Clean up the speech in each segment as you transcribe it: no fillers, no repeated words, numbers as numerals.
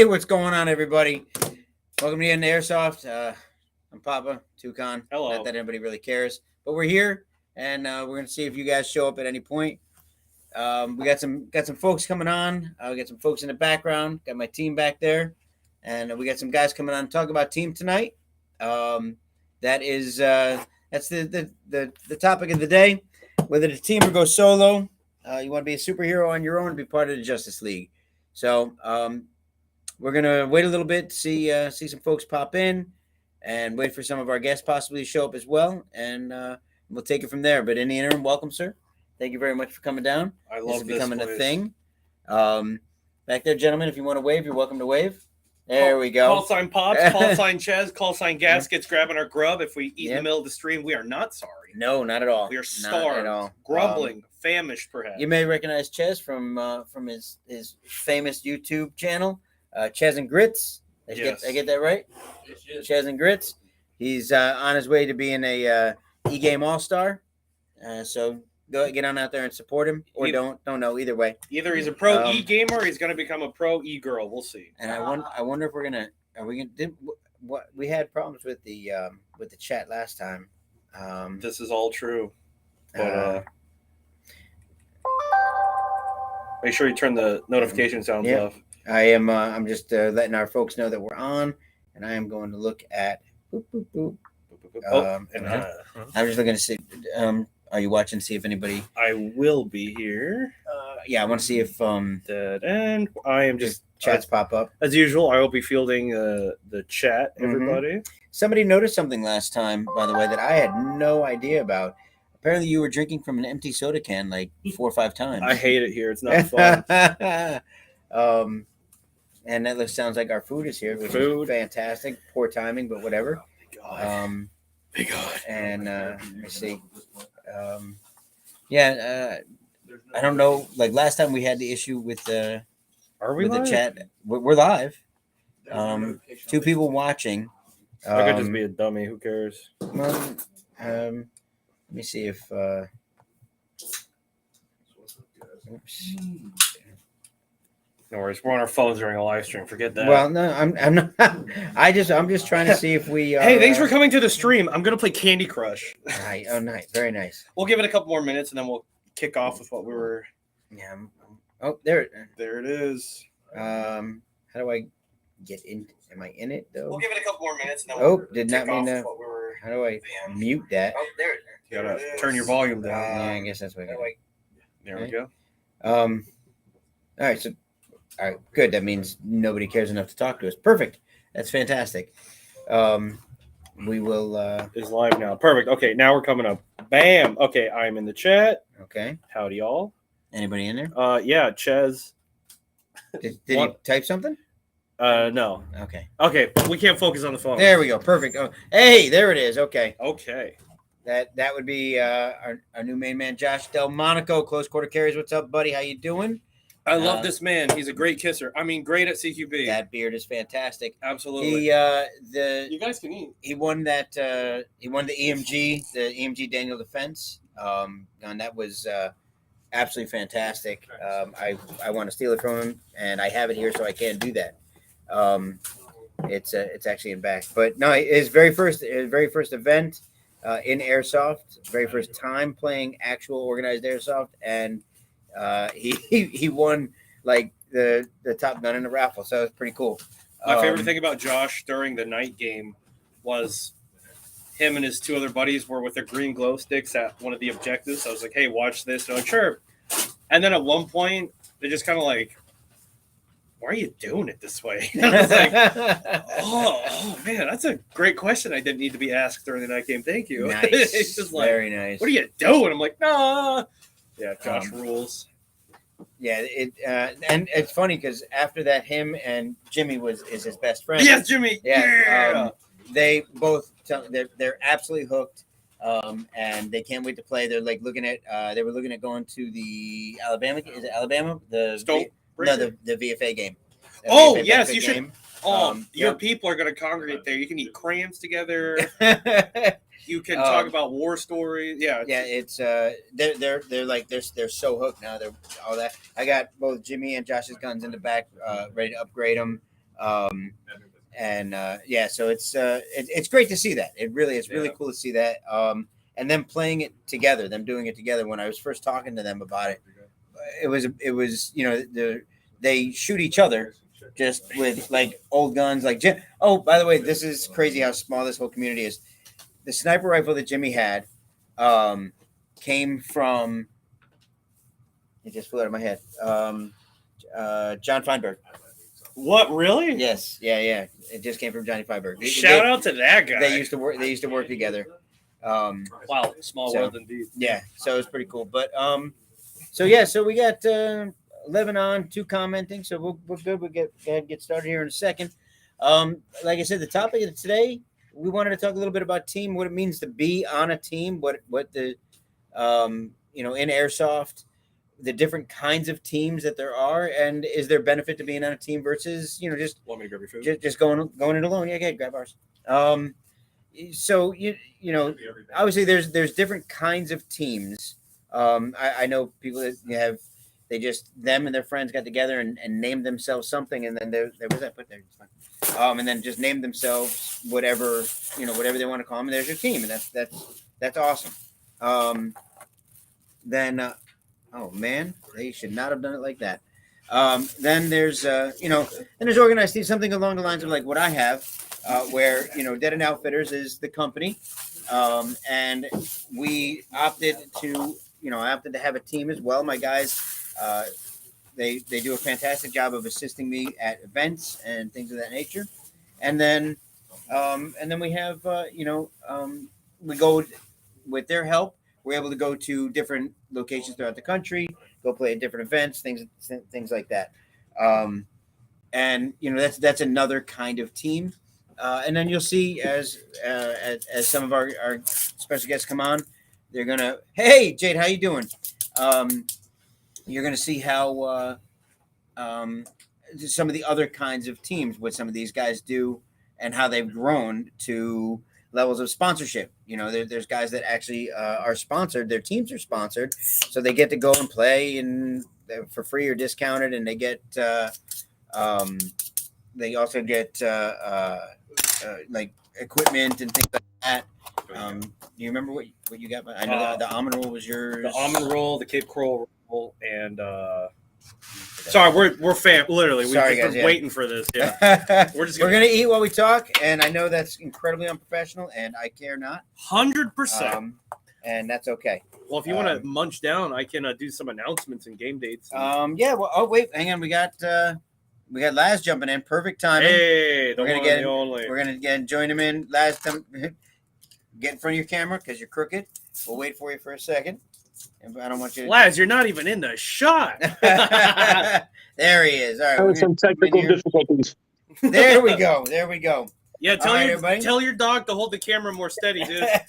Hey, what's going on, everybody? Welcome to End of Airsoft. I'm Papa, Toucan. Hello. Not that anybody really cares, but we're here, and we're gonna see if you guys show up at any point. We got some folks coming on. We got some folks in the background. Got my team back there, and we got some guys coming on to talk about team tonight. That's the topic of the day. Whether the team or go solo, you want to be a superhero on your own, and be part of the Justice League. So we're gonna wait a little bit to see some folks pop in, and wait for some of our guests possibly to show up as well, and we'll take it from there. But in the interim, welcome, sir. Thank you very much for coming down. I love this becoming place. A thing. Back there, gentlemen, if you want to wave, you're welcome to wave. There we go. Call sign Pops, call sign Chez, call sign Gaskets, grabbing our grub. If we eat in the middle of the stream, we are not sorry. No, not at all. We are starved, at all. grumbling, famished, perhaps. You may recognize Chez from his famous YouTube channel, Chez and Grits. I get that right? Yes. Chez and Grits. He's on his way to being a E-Game All-Star. So go get on out there and support him, or don't know. Either way, either he's a pro e-gamer, or he's going to become a pro e-girl. We'll see. And I wonder if we had problems with the chat last time. This is all true, but make sure you turn the notification sounds off. I am. I'm just letting our folks know that we're on, and I am going to look at. I'm just looking to see. Are you watching to see if anybody? I will be here. I want to see if and I am just chats pop up as usual. I will be fielding the chat. Everybody. Somebody noticed something last time, by the way, that I had no idea about. Apparently, you were drinking from an empty soda can like 4 or 5 times. I hate it here. It's not fun. And that sounds like our food is here, which is fantastic. Poor timing, but whatever. Oh, my God. And let me see. I don't know. Like last time, we had the issue with the chat. We're live. 2 people watching. I could just be a dummy. Who cares? Well, let me see if. Oops. No worries. We're on our phones during a live stream. Forget that. Well, no, I'm not. I'm just trying to see if we. Hey, thanks for coming to the stream. I'm gonna play Candy Crush. Nice. Oh, nice. Very nice. We'll give it a couple more minutes and then we'll kick off with what we were. Yeah. Oh, there it is. How do I get in? Am I in it though? We'll give it a couple more minutes. And then did not mean to. How do I mute that? Oh, there. You gotta turn your volume down. Yeah, I guess that's what I got. There we go. All right. So, all right, good. That means nobody cares enough to talk to us. Perfect. That's fantastic. We will. Is live now. Perfect. Okay, now we're coming up. Bam. Okay, I'm in the chat. Okay. Howdy, y'all. Anybody in there? Yeah, Chez. Did he type something? No. Okay. Okay, we can't focus on the phone. There we go. Perfect. Oh, hey, there it is. Okay. Okay. That would be our new main man, Josh Delmonico, Close Quarter Carries. What's up, buddy? How you doing? I love this man. He's a great kisser. I mean, great at CQB. That beard is fantastic. Absolutely. You guys can eat. He won that. He won the EMG Daniel Defense. And that was absolutely fantastic. I want to steal it from him, and I have it here, so I can't do that. It's actually in back, but no, his very first event in airsoft, very first time playing actual organized airsoft, and he won like the top gun in the raffle, so it was pretty cool. My favorite thing about Josh during the night game was him and his 2 other buddies were with their green glow sticks at one of the objectives. I was like, hey, watch this. And I'm like, sure. And then at one point, they just kind of like, why are you doing it this way? And I was like, oh, man, that's a great question. I didn't need to be asked during the night game. Thank you. Nice. It's just like, very nice. What are you doing? I'm like, nah. Yeah, Josh rules. Yeah, and it's funny because after that, him and Jimmy is his best friend. Yes, Jimmy. Yeah. They both they're absolutely hooked, and they can't wait to play. They're like looking at they were looking at going to the Alabama. Is it Alabama? The VFA game. Oh VFA yes, you should. Your people are going to congregate there. You can eat crayons together. You can talk about war stories. Yeah, it's they're so hooked now. They're all that. I got both Jimmy and Josh's guns in the back, ready to upgrade them. So it's great to see that. It's really cool to see that. And them playing it together, them doing it together. When I was first talking to them about it, it was they shoot each other just with like old guns. Like oh, by the way, this is crazy how small this whole community is. The sniper rifle that Jimmy had came from. It just flew out of my head. John Feinberg. What, really? Yes, yeah. It just came from Johnny Feinberg. Shout out to that guy. They used to work together. Wow, small world indeed. Yeah, so it's pretty cool. But so we got 11 on, 2 commenting. So we're good. We'll get started here in a second. Like I said, the topic of today, we wanted to talk a little bit about team, what it means to be on a team, what the in airsoft, the different kinds of teams that there are, and is there benefit to being on a team versus just want me to grab your food? Just going it alone. Yeah, okay, grab ours. So obviously there's different kinds of teams. I know people that them and their friends got together and named themselves something, and then there was that put there. It's fine. And then just named themselves whatever they want to call them, and there's your team, and that's awesome. Then oh man, they should not have done it like that. Then there's there's organized teams, something along the lines of like what I have, where Dead End Outfitters is the company, and we opted to have a team as well. My guys, they do a fantastic job of assisting me at events and things of that nature, and then we have we go with their help. We're able to go to different locations throughout the country, go play at different events, things like that. And that's another kind of team. And then you'll see as some of our special guests come on, they're gonna, hey Jade, how you doing? You're gonna see how some of the other kinds of teams, what some of these guys do, and how they've grown to levels of sponsorship. There's guys that actually are sponsored. Their teams are sponsored, so they get to go and play and for free or discounted, and they get they also get like equipment and things like that. Do you remember what you got? I know the almond roll was yours. The almond roll, the Cape Coral roll, and sorry, we're literally we've been waiting for this. Yeah, we're gonna eat while we talk, and I know that's incredibly unprofessional, and I care not. 100%. And that's okay. Well, if you want to munch down, I can do some announcements and game dates. Yeah. Well, oh wait, hang on. We got Laz jumping in. Perfect timing. Hey, we're gonna join him in. Laz, get in front of your camera because you're crooked. We'll wait for you for a second. I don't want you to... Laz, you're not even in the shot. There he is. All right. Having some technical difficulties. There we go. Yeah, tell your dog to hold the camera more steady, dude. There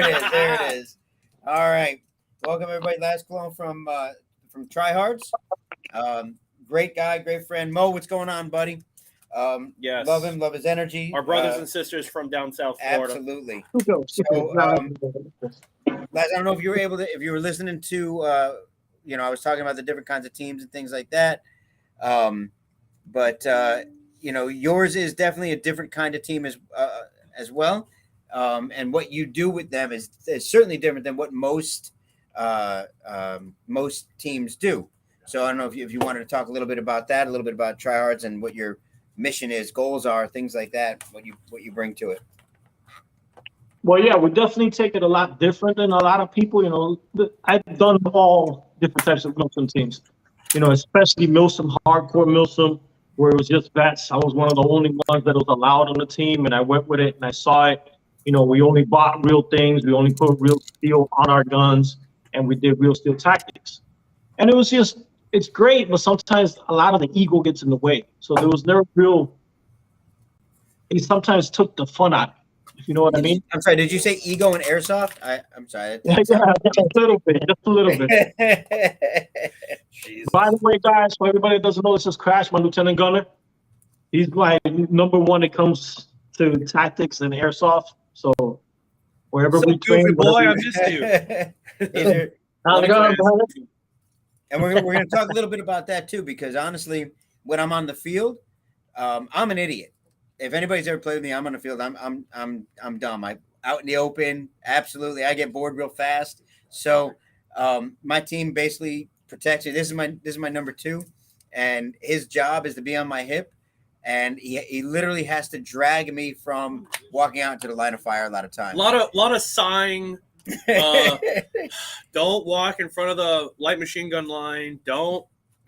it is. All right. Welcome, everybody. Laz Cologne from Tryhards. Great guy, great friend. Mo, what's going on, buddy? Yes. Love him, love his energy. Our brothers and sisters from down south Florida. Absolutely. So, Laz, I don't know if you were listening to, I was talking about the different kinds of teams and things like that. But yours is definitely a different kind of team as well. And what you do with them is certainly different than what most teams do. So I don't know if you wanted to talk a little bit about that, a little bit about Tryhards and what your mission is, goals are, things like that, what you bring to it. Well, yeah, we definitely take it a lot different than a lot of people. I've done all different types of Milsim teams, especially Milsim, hardcore Milsim, where it was just vets. I was one of the only ones that was allowed on the team, and I went with it and I saw it. We only bought real things. We only put real steel on our guns, and we did real steel tactics. And it was just, it's great, but sometimes a lot of the ego gets in the way. So there was never it sometimes took the fun out of it, if you know what I mean. I'm sorry, did you say ego and airsoft? I'm sorry. Yeah, just a little bit. By the way, guys, for everybody that doesn't know, this is Crash, my lieutenant gunner. He's my number one when it comes to tactics and airsoft. So wherever we train, boy, I'm just you. And we're going to talk a little bit about that too, because honestly, when I'm on the field, I'm an idiot. If anybody's ever played with me, I'm on the field. I'm dumb. I out in the open. Absolutely, I get bored real fast. So my team basically protects me. This is my number 2, and his job is to be on my hip, and he literally has to drag me from walking out into the line of fire a lot of times. Lot of sighing. Don't walk in front of the light machine gun line. Don't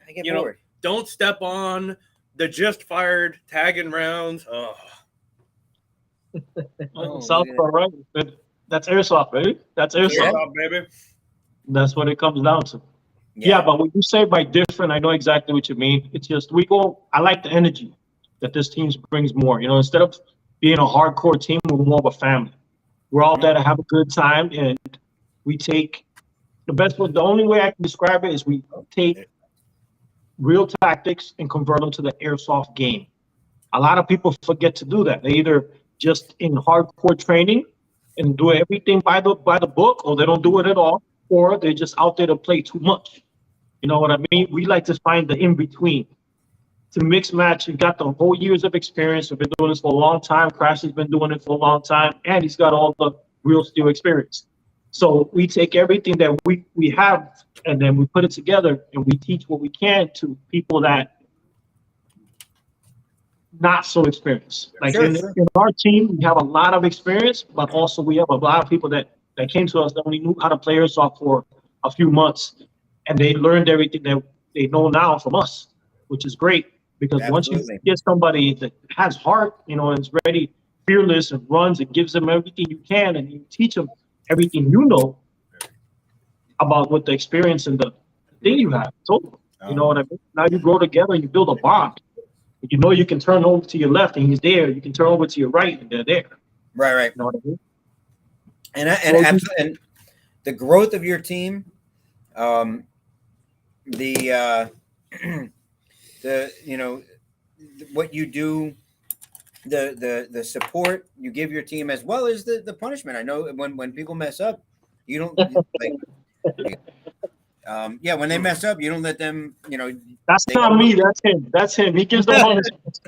I get bored. Don't step on the just fired tagging rounds. Sounds all right. That's airsoft, baby. That's airsoft. Yeah, baby. That's what it comes down to. Yeah, but when you say by different, I know exactly what you mean. It's just I like the energy that this team brings more. Instead of being a hardcore team, we're more of a family. We're all there to have a good time, and we take the only way I can describe it is we take real tactics and convert them to the airsoft game. A lot of people forget to do that. They either just in hardcore training and do everything by the book, or they don't do it at all, or they're just out there to play too much. You know what I mean? We like to find the in-between. To mix match, you got the whole years of experience. We've been doing this for a long time. Crash has been doing it for a long time, and he's got all the real steel experience. So we take everything that we have, and then we put it together, and we teach what we can to people that not so experienced. Like in our team, we have a lot of experience, but also we have a lot of people that came to us that only knew how to play airsoft for a few months, and they learned everything that they know now from us, which is great. Because once you get somebody that has heart, and is ready, fearless, and runs and gives them everything you can, and you teach them everything you know about what the experience and the thing you have. So, you know what I mean? Now you grow together and you build a bond. You can turn over to your left and he's there. You can turn over to your right and they're there. Right. You know what I mean? And the growth of your team, what you do, the support you give your team, as well as the punishment. I know when people mess up, you don't when they mess up, you don't let them, That's not me. That's him. He gives the punishment.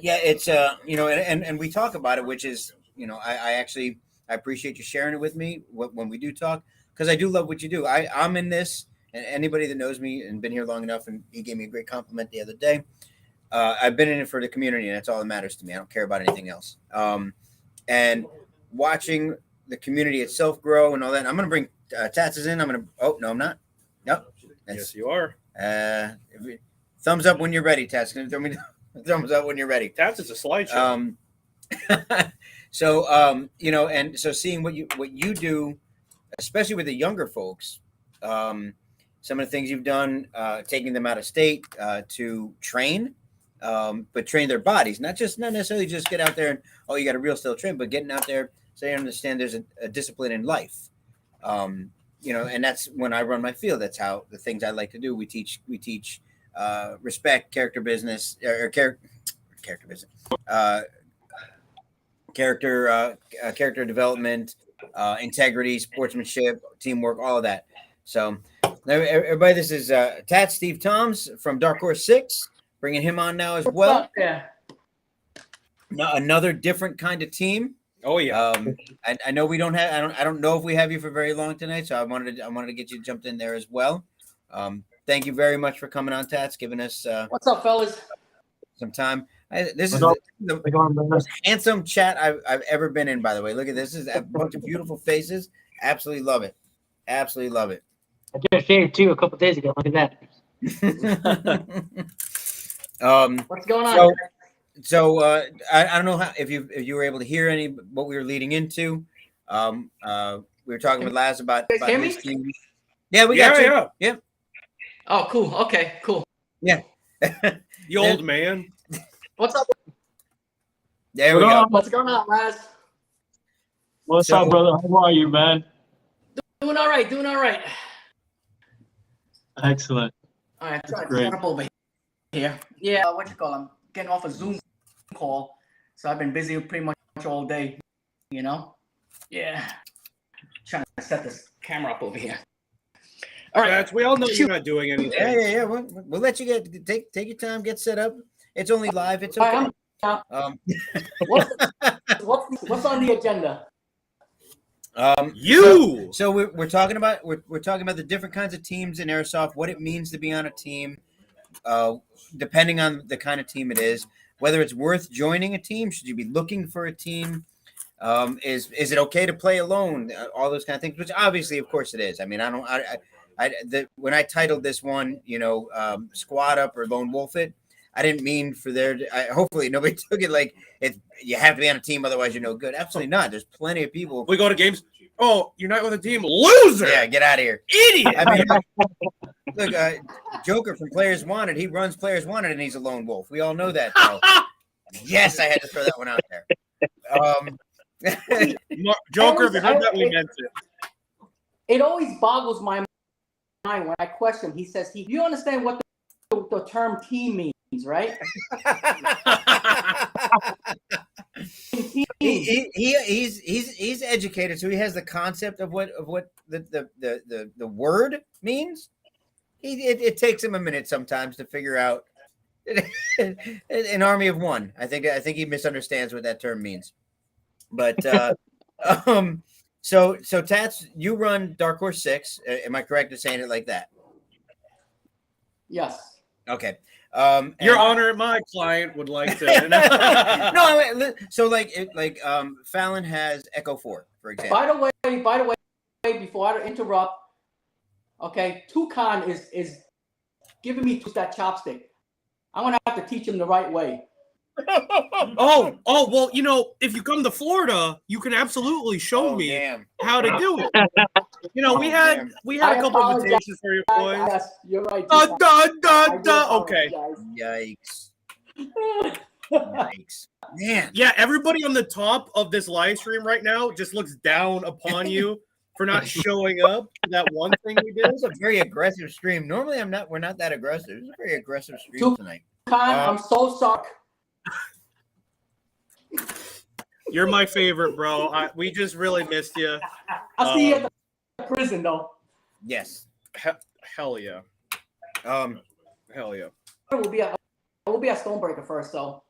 It's and we talk about it, which is, I appreciate you sharing it with me when we do talk, because I do love what you do. I'm in this, and anybody that knows me and been here long enough, and he gave me a great compliment the other day. I've been in it for the community, and that's all that matters to me. I don't care about anything else. And watching the community itself grow and all that. I'm going to bring Tats in. No, I'm not. Nope. Yes, you are. Thumbs up when you're ready, Tats. Can you throw me thumbs up when you're ready? Tats is a slideshow. So seeing what you do, especially with the younger folks, some of the things you've done, taking them out of state to train, but train their bodies, not necessarily just get out there and, you got a real steel train, but getting out there so you understand there's a discipline in life. And that's when I run my field. That's how the things I like to do. We teach respect, character business, or character business, character development, integrity, sportsmanship, teamwork, all of that. So everybody, this is Tat Steve Toms from Dark Horse 6, bringing him on now as well. Yeah. Now, another different kind of team. Oh yeah. I know we don't have. I don't know if we have you for very long tonight, so I wanted to get you jumped in there as well. Thank you very much for coming on, Tats, giving us what's up, fellas? Some time. This is the most handsome chat I've ever been in. By the way, look at this. This is a bunch of beautiful faces. Absolutely love it. Absolutely love it. I did a shave too a couple days ago. Look at that. What's going on? So I don't know if you were able to hear what we were leading into. We were talking with Laz about his team. Yeah, we got you. Yeah. Oh, cool. Okay, cool. Yeah. You old man. What's up? There we go. What's going on, Laz? What's up, brother? How are you, man? Doing all right. Excellent. All right, That's great. Up over here. Yeah, I'm getting off a Zoom call, so I've been busy pretty much all day. Yeah. Trying to set this camera up over here. All right. That's, we all know you're not doing anything. Yeah. We'll let you take your time, get set up. It's only live. It's okay. What's on the agenda? So we're talking about the different kinds of teams in airsoft, what it means to be on a team, depending on the kind of team it is, whether it's worth joining a team, should you be looking for a team, is it okay to play alone, all those kind of things, which obviously, of course, it is. I mean, when I titled this one, squad up or lone wolf it, I didn't mean for hopefully nobody took it like you have to be on a team, otherwise you're no good. Absolutely not. There's plenty of people. We go to games. Oh, you're not with a team, loser. Yeah, get out of here, idiot. I mean, look, Joker from Players Wanted. He runs Players Wanted, and he's a lone wolf. We all know that. So. Yes, I had to throw that one out there. Joker, if you heard that, we meant it. It always boggles my mind when I question him. He says, "You understand what the term team means, right?" He's educated, so he has the concept of what the word means. It takes him a minute sometimes to figure out an army of one. I think he misunderstands what that term means. But so Tats, you run Dark Horse 6. Am I correct in saying it like that? Yes. Okay. Your Honor, my client would like to. No, so Fallon has Echo 4, for example. By the way, before I interrupt, okay, Toucan is giving me that chopstick. I'm gonna have to teach him the right way. Oh, well, if you come to Florida, you can absolutely show me how to do it. We had a couple of invitations for your boys. Yes, you're right. Okay. Yikes. Yikes. Man. Yeah, everybody on the top of this live stream right now just looks down upon you for not showing up to that one thing we did. It was a very aggressive stream. Normally we're not that aggressive. It was a very aggressive stream tonight. I'm so sorry. You're my favorite, bro. We just really missed you. I'll see you at the prison, though. Yes. Hell yeah. Hell yeah. We'll be at Stonebreaker first, though.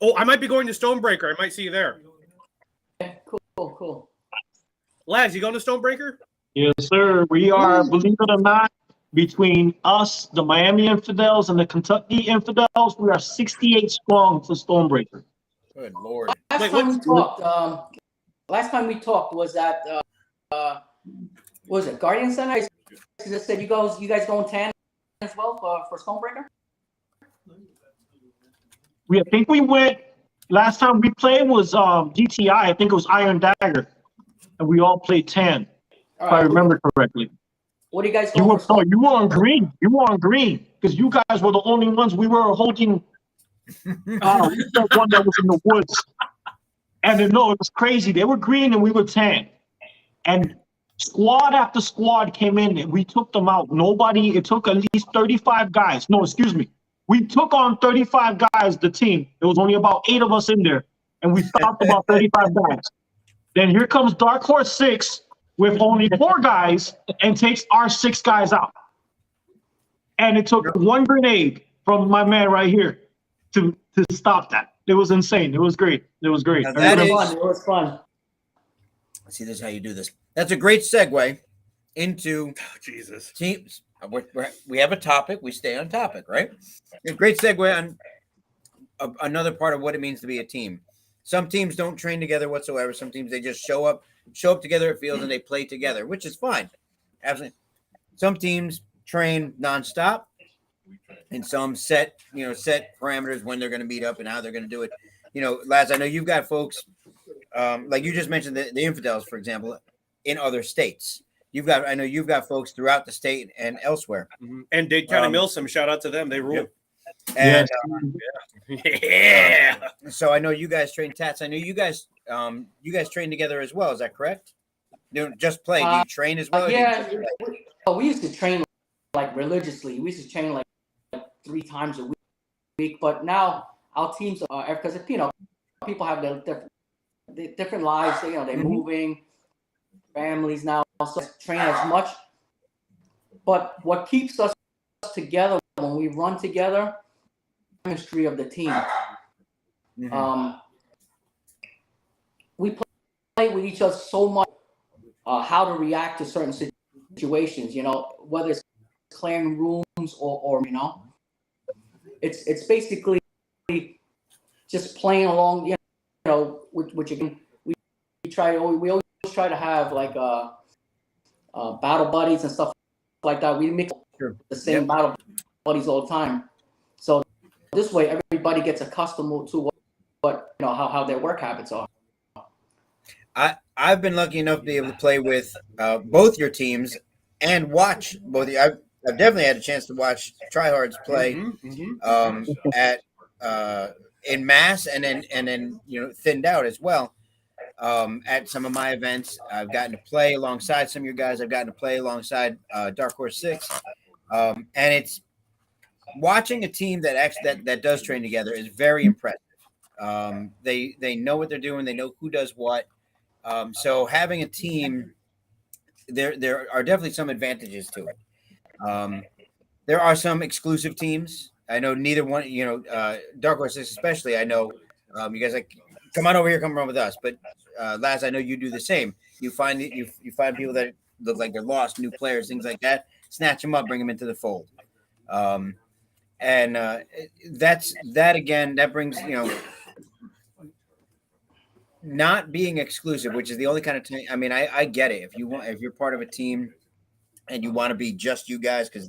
Oh, I might be going to Stonebreaker. I might see you there. Okay, cool. Lads, you going to Stonebreaker? Yes, sir. We are, believe it or not, between us, the Miami Infidels, and the Kentucky Infidels, we are 68 strong for Stonebreaker. Good Lord. Last time we talked was at what was it, Guardian Center? I just said you guys going tan as well for Stonebreaker? I think we went, last time we played was GTI. I think it was Iron Dagger. And we all played tan, if I remember correctly. What do you guys you were on green. You were on green because you guys were the only ones we were holding. We had one that was in the woods. And it was crazy. They were green and we were tan. And squad after squad came in and we took them out. It took at least 35 guys. No, excuse me. We took on 35 guys, the team. There was only about 8 of us in there. And we stopped about 35 guys. Then here comes Dark Horse 6 with only 4 guys and takes our 6 guys out. And it took one grenade from my man right here to stop that. It was insane. It was great. It was great. It was fun. See, this is how you do this. That's a great segue into Jesus teams. We have a topic. We stay on topic, right? A great segue on another part of what it means to be a team. Some teams don't train together whatsoever. Some teams, they just show up together at fields and they play together, which is fine. Absolutely. Some teams train nonstop, and some set parameters when they're going to meet up and how they're going to do it. Lads, I know you've got folks like you just mentioned the Infidels, for example, in other states. I know you've got folks throughout the state and elsewhere. Mm-hmm. And Dade County Milsom, shout out to them. They rule. And yeah. So I know you guys train Tats. I know you guys train together as well. Is that correct? You don't just play. Do you train as well? Yeah. We used to train like religiously. We used to train like 3 times a week. But now our teams are, because people have their different lives. They're moving, families now. So train as much. But what keeps us together when we run together, chemistry of the team. We play with each other so much, how to react to certain situations, whether it's clearing rooms or it's basically just playing along, which again, we always try to have like battle buddies and stuff like that. We mix the same battle buddies all the time. So this way, everybody gets accustomed to what how their work habits are. I've been lucky enough to be able to play with both your teams and watch both. I've definitely had a chance to watch tryhards play at in mass and then thinned out as well. At some of my events, I've gotten to play alongside some of your guys. I've gotten to play alongside Dark Horse 6, and it's watching a team that does train together is very impressive. They know what they're doing. They know who does what. So having a team, there are definitely some advantages to it. There are some exclusive teams. I know neither one, Dark Horse especially. I know you guys like come on over here, come run with us. But Laz, I know you do the same. You find you find people that look like they're lost, new players, things like that. Snatch them up, bring them into the fold. And that's that again. That brings not being exclusive, which is the only kind of thing. I mean, I get it. If you're part of a team and you want to be just you guys because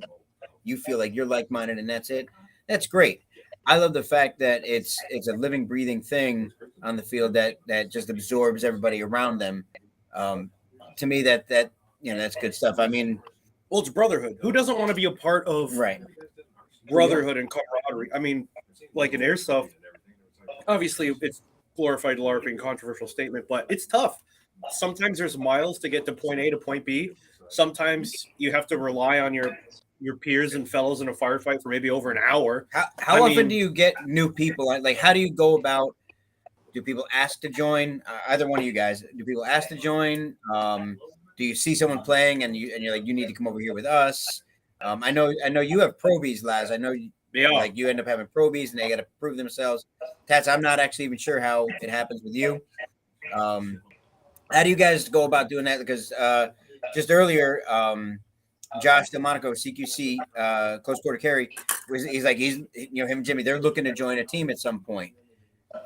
you feel like you're like-minded and that's it, that's great. I love the fact that it's a living, breathing thing on the field that just absorbs everybody around them. To me, that's good stuff. I mean, well, it's brotherhood. Who doesn't want to be a part of brotherhood and camaraderie? I mean, like in airsoft, obviously it's glorified LARPing, controversial statement, but it's tough. Sometimes there's miles to get to point A to point B. Sometimes you have to rely on your peers and fellows in a firefight for maybe over an hour. How often do you get new people? Like, how do you go about? Do people ask to join? Either one of you guys. Do people ask to join? Do you see someone playing and you're like, you need to come over here with us? I know you have probies, Laz. I know like you end up having probies and they got to prove themselves. Tats, I'm not actually even sure how it happens with you. How do you guys go about doing that? Because just earlier, Josh Delmonico, CQC, close quarter carry, he's him and Jimmy, they're looking to join a team at some point.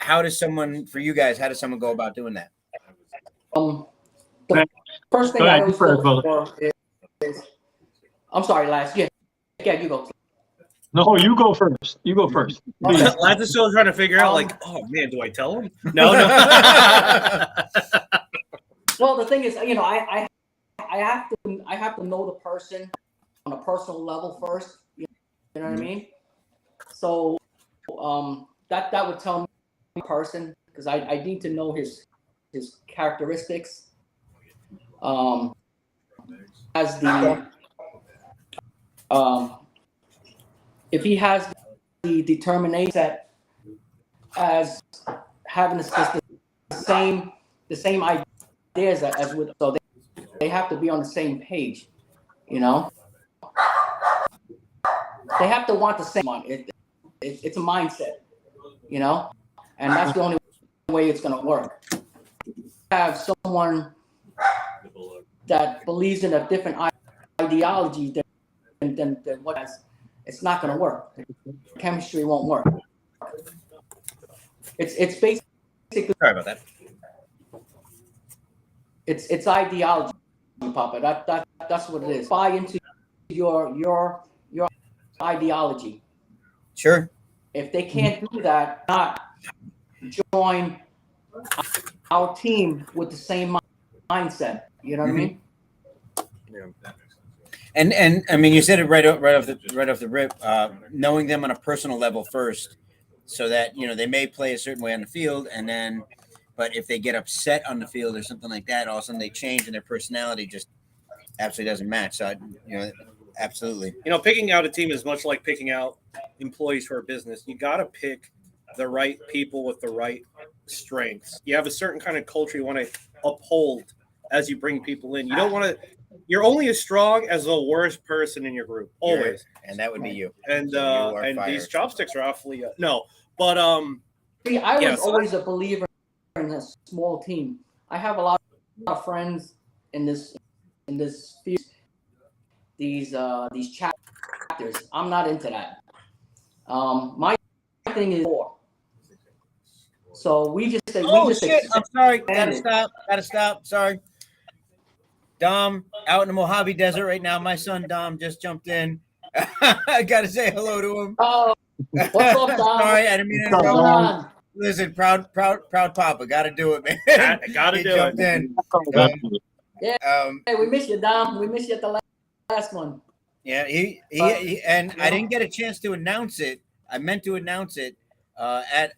How does someone go about doing that? The first thing I always look for is I'm sorry, Laz. Yeah, you go. No, you go first. Laz is still trying to figure out, like, oh man, do I tell him? No. Well, the thing is, I have to know the person on a personal level first. You know what I mean? So that would tell me the person because I need to know his characteristics. As the if he has the determination that as having the same ideas as with, so they have to be on the same page, They have to want the same one. It's a mindset, and that's the only way it's going to work. Have someone that believes in a different ideology than what it's not going to work. Chemistry won't work. It's basically sorry about that. It's ideology, Papa. That's what it is. Buy into your ideology. Sure. If they can't do that, not join our team with the same mindset. You know what I mean? Yeah. And I mean, you said it right off the rip. Knowing them on a personal level first, so that they may play a certain way on the field, but if they get upset on the field or something like that, all of a sudden they change and their personality just absolutely doesn't match. So absolutely. Picking out a team is much like picking out employees for a business. You got to pick the right people with the right strengths. You have a certain kind of culture you want to uphold as you bring people in. You don't want to you're only as strong as the worst person in your group, always. And that would be you. And So you are and fire. these chopsticks are awfully no, but See, I was Yes. always a believer in a small team. I have a lot of friends in this field. These chapters. I'm not into that. My thing is 4. So we just Oh shit! I'm sorry. expanded. Gotta stop. Sorry. Dom out in the Mojave Desert right now. My son Dom just jumped in. I gotta say hello to him. Oh, what's up, Dom? Sorry, I didn't mean to What's going interrupt. on? Listen, proud Papa. Gotta do it, man. gotta He do jumped it. in. Hey, we miss you, Dom. We miss you at the last one. Yeah, he and I didn't get a chance to announce it. I meant to announce it at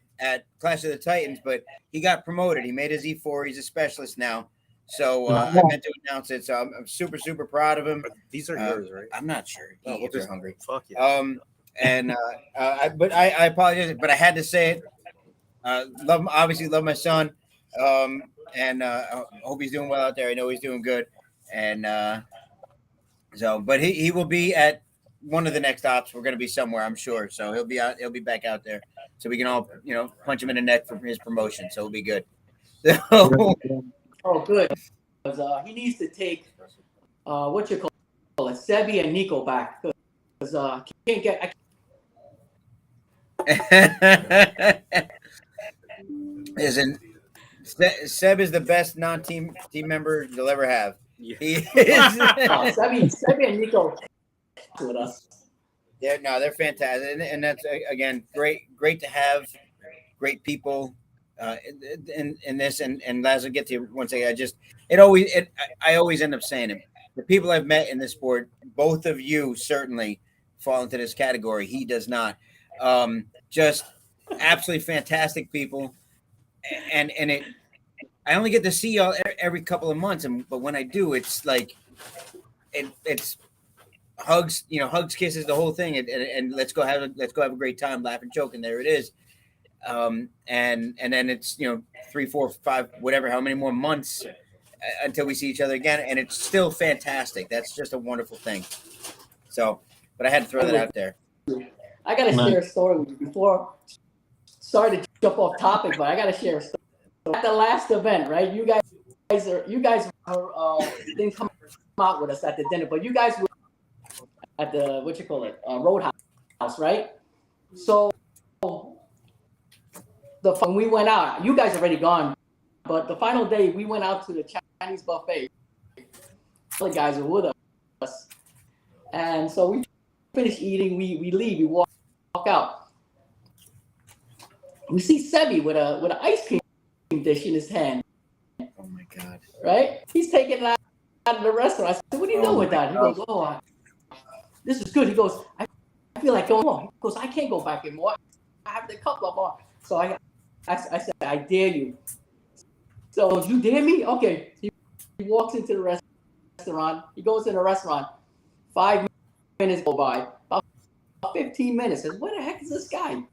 Clash of the Titans, but he got promoted. He made his E4. He's a specialist now. So I meant to announce it. So I'm super proud of him. These are yours, right? I'm not sure. Oh, If you're hungry. Fuck yeah. I apologize, but I had to say it. Obviously love my son. And I hope he's doing well out there. I know he's doing good. And but he will be at one of the next ops. We're going to be somewhere, I'm sure. So he'll be back out there. So we can all, punch him in the neck for his promotion. So it'll be good. Oh, good. Because he needs to take what you call it, Sebi and Nico back. Because can't get. Isn't Seb is the best non-team member you'll ever have. Yeah. He is. Sebi and Nico with us. They're fantastic, and that's again great to have great people in this. And as I get to once again, I always end up saying it. The people I've met in this sport, both of you certainly fall into this category. He does not. Just absolutely fantastic people, and I only get to see y'all every couple of months, but when I do, it's like it's hugs, kisses, the whole thing, and let's go have a great time, laughing, joking. There it is. And then it's 3, 4, 5, whatever, how many more months until we see each other again, and it's still fantastic. That's just a wonderful thing. So, but I had to throw that out there. I gotta share a story with you before. Sorry to jump off topic, but I gotta share a story. At the last event, right? You guys didn't come out with us at the dinner, but you guys were at the Roadhouse, right? So when we went out, you guys already gone, but the final day we went out to the Chinese buffet. The guys were with us, and so we finished eating. We leave. We walk out. We see Sebi with an ice cream dish in his hand. Oh my God! Right? He's taking it out of the restaurant. I said, "What are you doing with that?" He goes, "Oh, this is good." He goes, "I feel like going home." He goes, "I can't go back anymore. I have the cup of." So I said, "I dare you." So you dare me? Okay. He walks into the restaurant. He goes in the restaurant. 5 minutes go by. About 15 minutes. Says, "What the heck is this guy?" All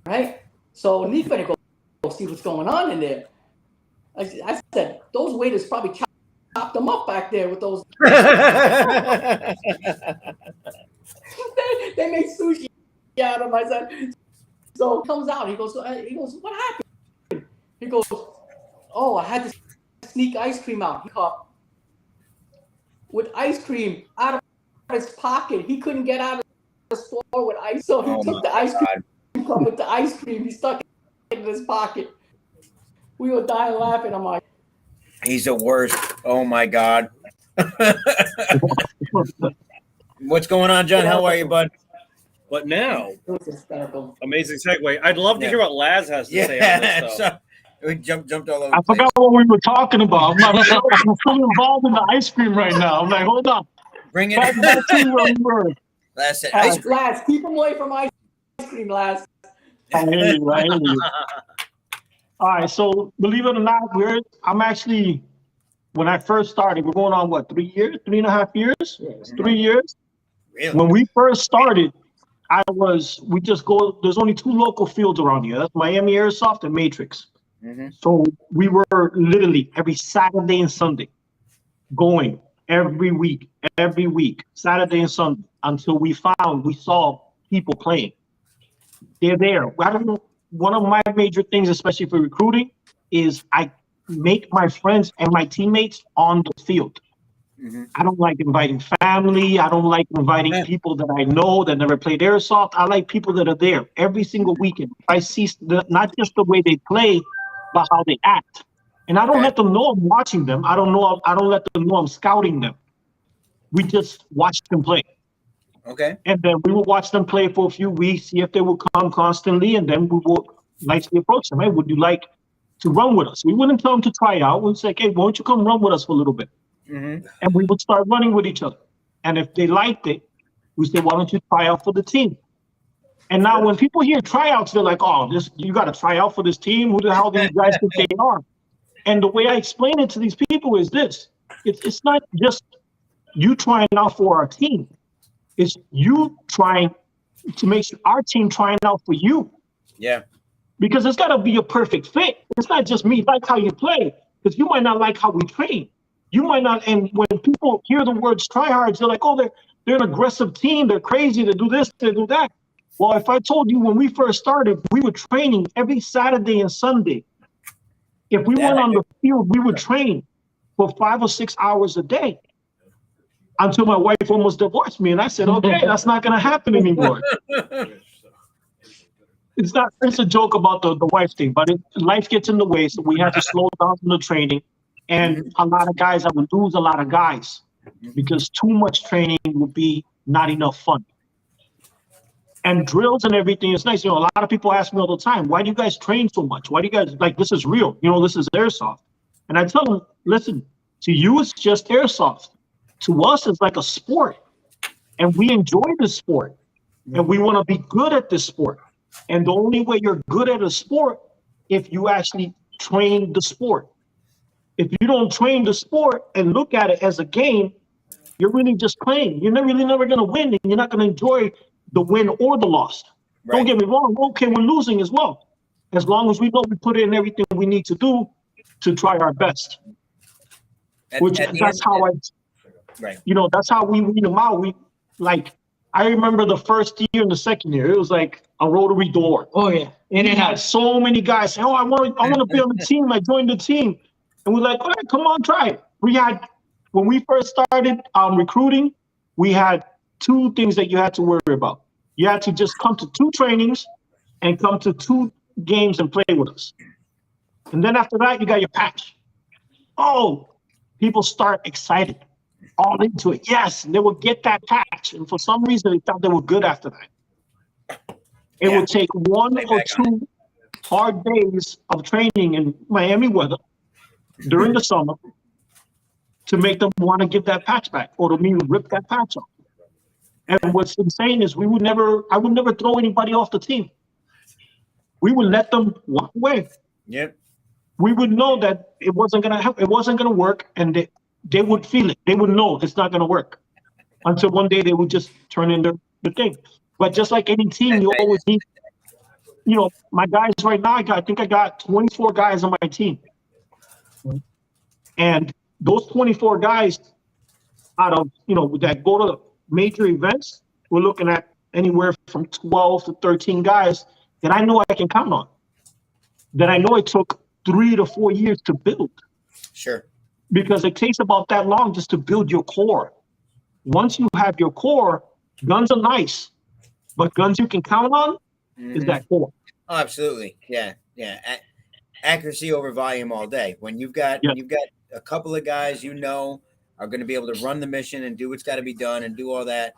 right. So Nick better go see what's going on in there. I said, "Those waiters probably chopped them up back there with those." they made sushi out of him. I said. So he comes out. He goes, "What happened?" He goes, "Oh, I had to sneak ice cream out." He caught with ice cream out of his pocket. He couldn't get out of the store with ice, so he took the ice cream cup with the ice cream. He stuck it in his pocket. We were dying laughing. I'm like, he's the worst. Oh my God. What's going on, John? How are you, bud? But now, it was hysterical. amazing segue. I'd love to hear what Laz has to say on this. So we jumped all over. I forgot what we were talking about. I'm fully involved in the ice cream right now. I'm like, hold on. Bring it. Back to where we were. That's it. Laz, keep him away from ice cream, Laz. I hear you. All right, so believe it or not, I'm actually, when I first started, we're going on what, 3 years, 3.5 years, 3 years. Really? When we first started, there's only 2 local fields around here. That's Miami Airsoft and Matrix. Mm-hmm. So we were literally every Saturday and Sunday. going every week, Saturday and Sunday, until we saw people playing. They're there. I don't know. One of my major things, especially for recruiting, is I make my friends and my teammates on the field. Mhm. I don't like inviting family. I don't like inviting people that I know that never played airsoft. I like people that are there every single weekend. I see not just the way they play, but how they act. And I don't Okay. let them know I'm watching them. I don't let them know I'm scouting them. We just watch them play. Okay. And then we will watch them play for a few weeks, see if they will come constantly, and then we will nicely approach them. Hey, would you like to run with us? We wouldn't tell them to try out. We'd say, hey, why don't you come run with us for a little bit? Mm-hmm. And we would start running with each other. And if they liked it, we say, why don't you try out for the team? And now when people hear tryouts, they're like, oh, you got to try out for this team? Who the hell do you guys think they are? And the way I explain it to these people is this. It's not just you trying out for our team. It's you trying to make sure our team trying out for you. Yeah. Because it's got to be a perfect fit. It's not just me like how you play, because you might not like how we train. You might not. And when people hear the words tryhards, they're like, oh, they're an aggressive team. They're crazy. They do this, they do that. Well, if I told you when we first started, we were training every Saturday and Sunday. If we went on the field, we would train for 5 or 6 hours a day until my wife almost divorced me. And I said, okay, that's not going to happen anymore. It's a joke about the wife thing, but life gets in the way. So we had to slow down from the training. And a lot of guys, I would lose a lot of guys because too much training would be not enough fun. And drills and everything is nice. A lot of people ask me all the time, why do you guys train so much? Why do you guys, like, this is real? This is airsoft. And I tell them, listen, to you, it's just airsoft. To us, it's like a sport. And we enjoy this sport. And we want to be good at this sport. And the only way you're good at a sport, if you actually train the sport. If you don't train the sport and look at it as a game, you're really just playing. You're really never going to win, and you're not going to enjoy the win or the loss. Right. Don't get me wrong. Okay, we're losing as well. As long as we know we put in everything we need to do to try our best. That's how we weed them out. I remember the first year and the second year, it was like a rotary door. Oh yeah. And it had so many guys saying, oh, I want to be on the team. I joined the team. And we're like, all right, come on, try it. When we first started recruiting, we had 2 things that you had to worry about. You had to just come to 2 trainings and come to 2 games and play with us. And then after that, you got your patch. Oh, people start excited, all into it. Yes, and they would get that patch. And for some reason, they thought they were good after that. It would take 1 or 2 hard days of training in Miami weather during the summer to make them want to give that patch back or to me rip that patch off. And what's insane is I would never throw anybody off the team. We would let them walk away. Yep. We would know that it wasn't gonna happen. It wasn't gonna work, and they would feel it. They would know it's not gonna work until one day they would just turn in the thing. But just like any team, you always need. My guys right now, I think I got 24 guys on my team, and those 24 guys out of that go to major events, we're looking at anywhere from 12 to 13 guys that I know I can count on. That I know it took 3 to 4 years to build. Sure. Because it takes about that long just to build your core. Once you have your core, guns are nice, but guns you can count on is that core. Oh, absolutely. Yeah. Accuracy over volume all day. When you've got a couple of guys are going to be able to run the mission and do what's got to be done and do all that,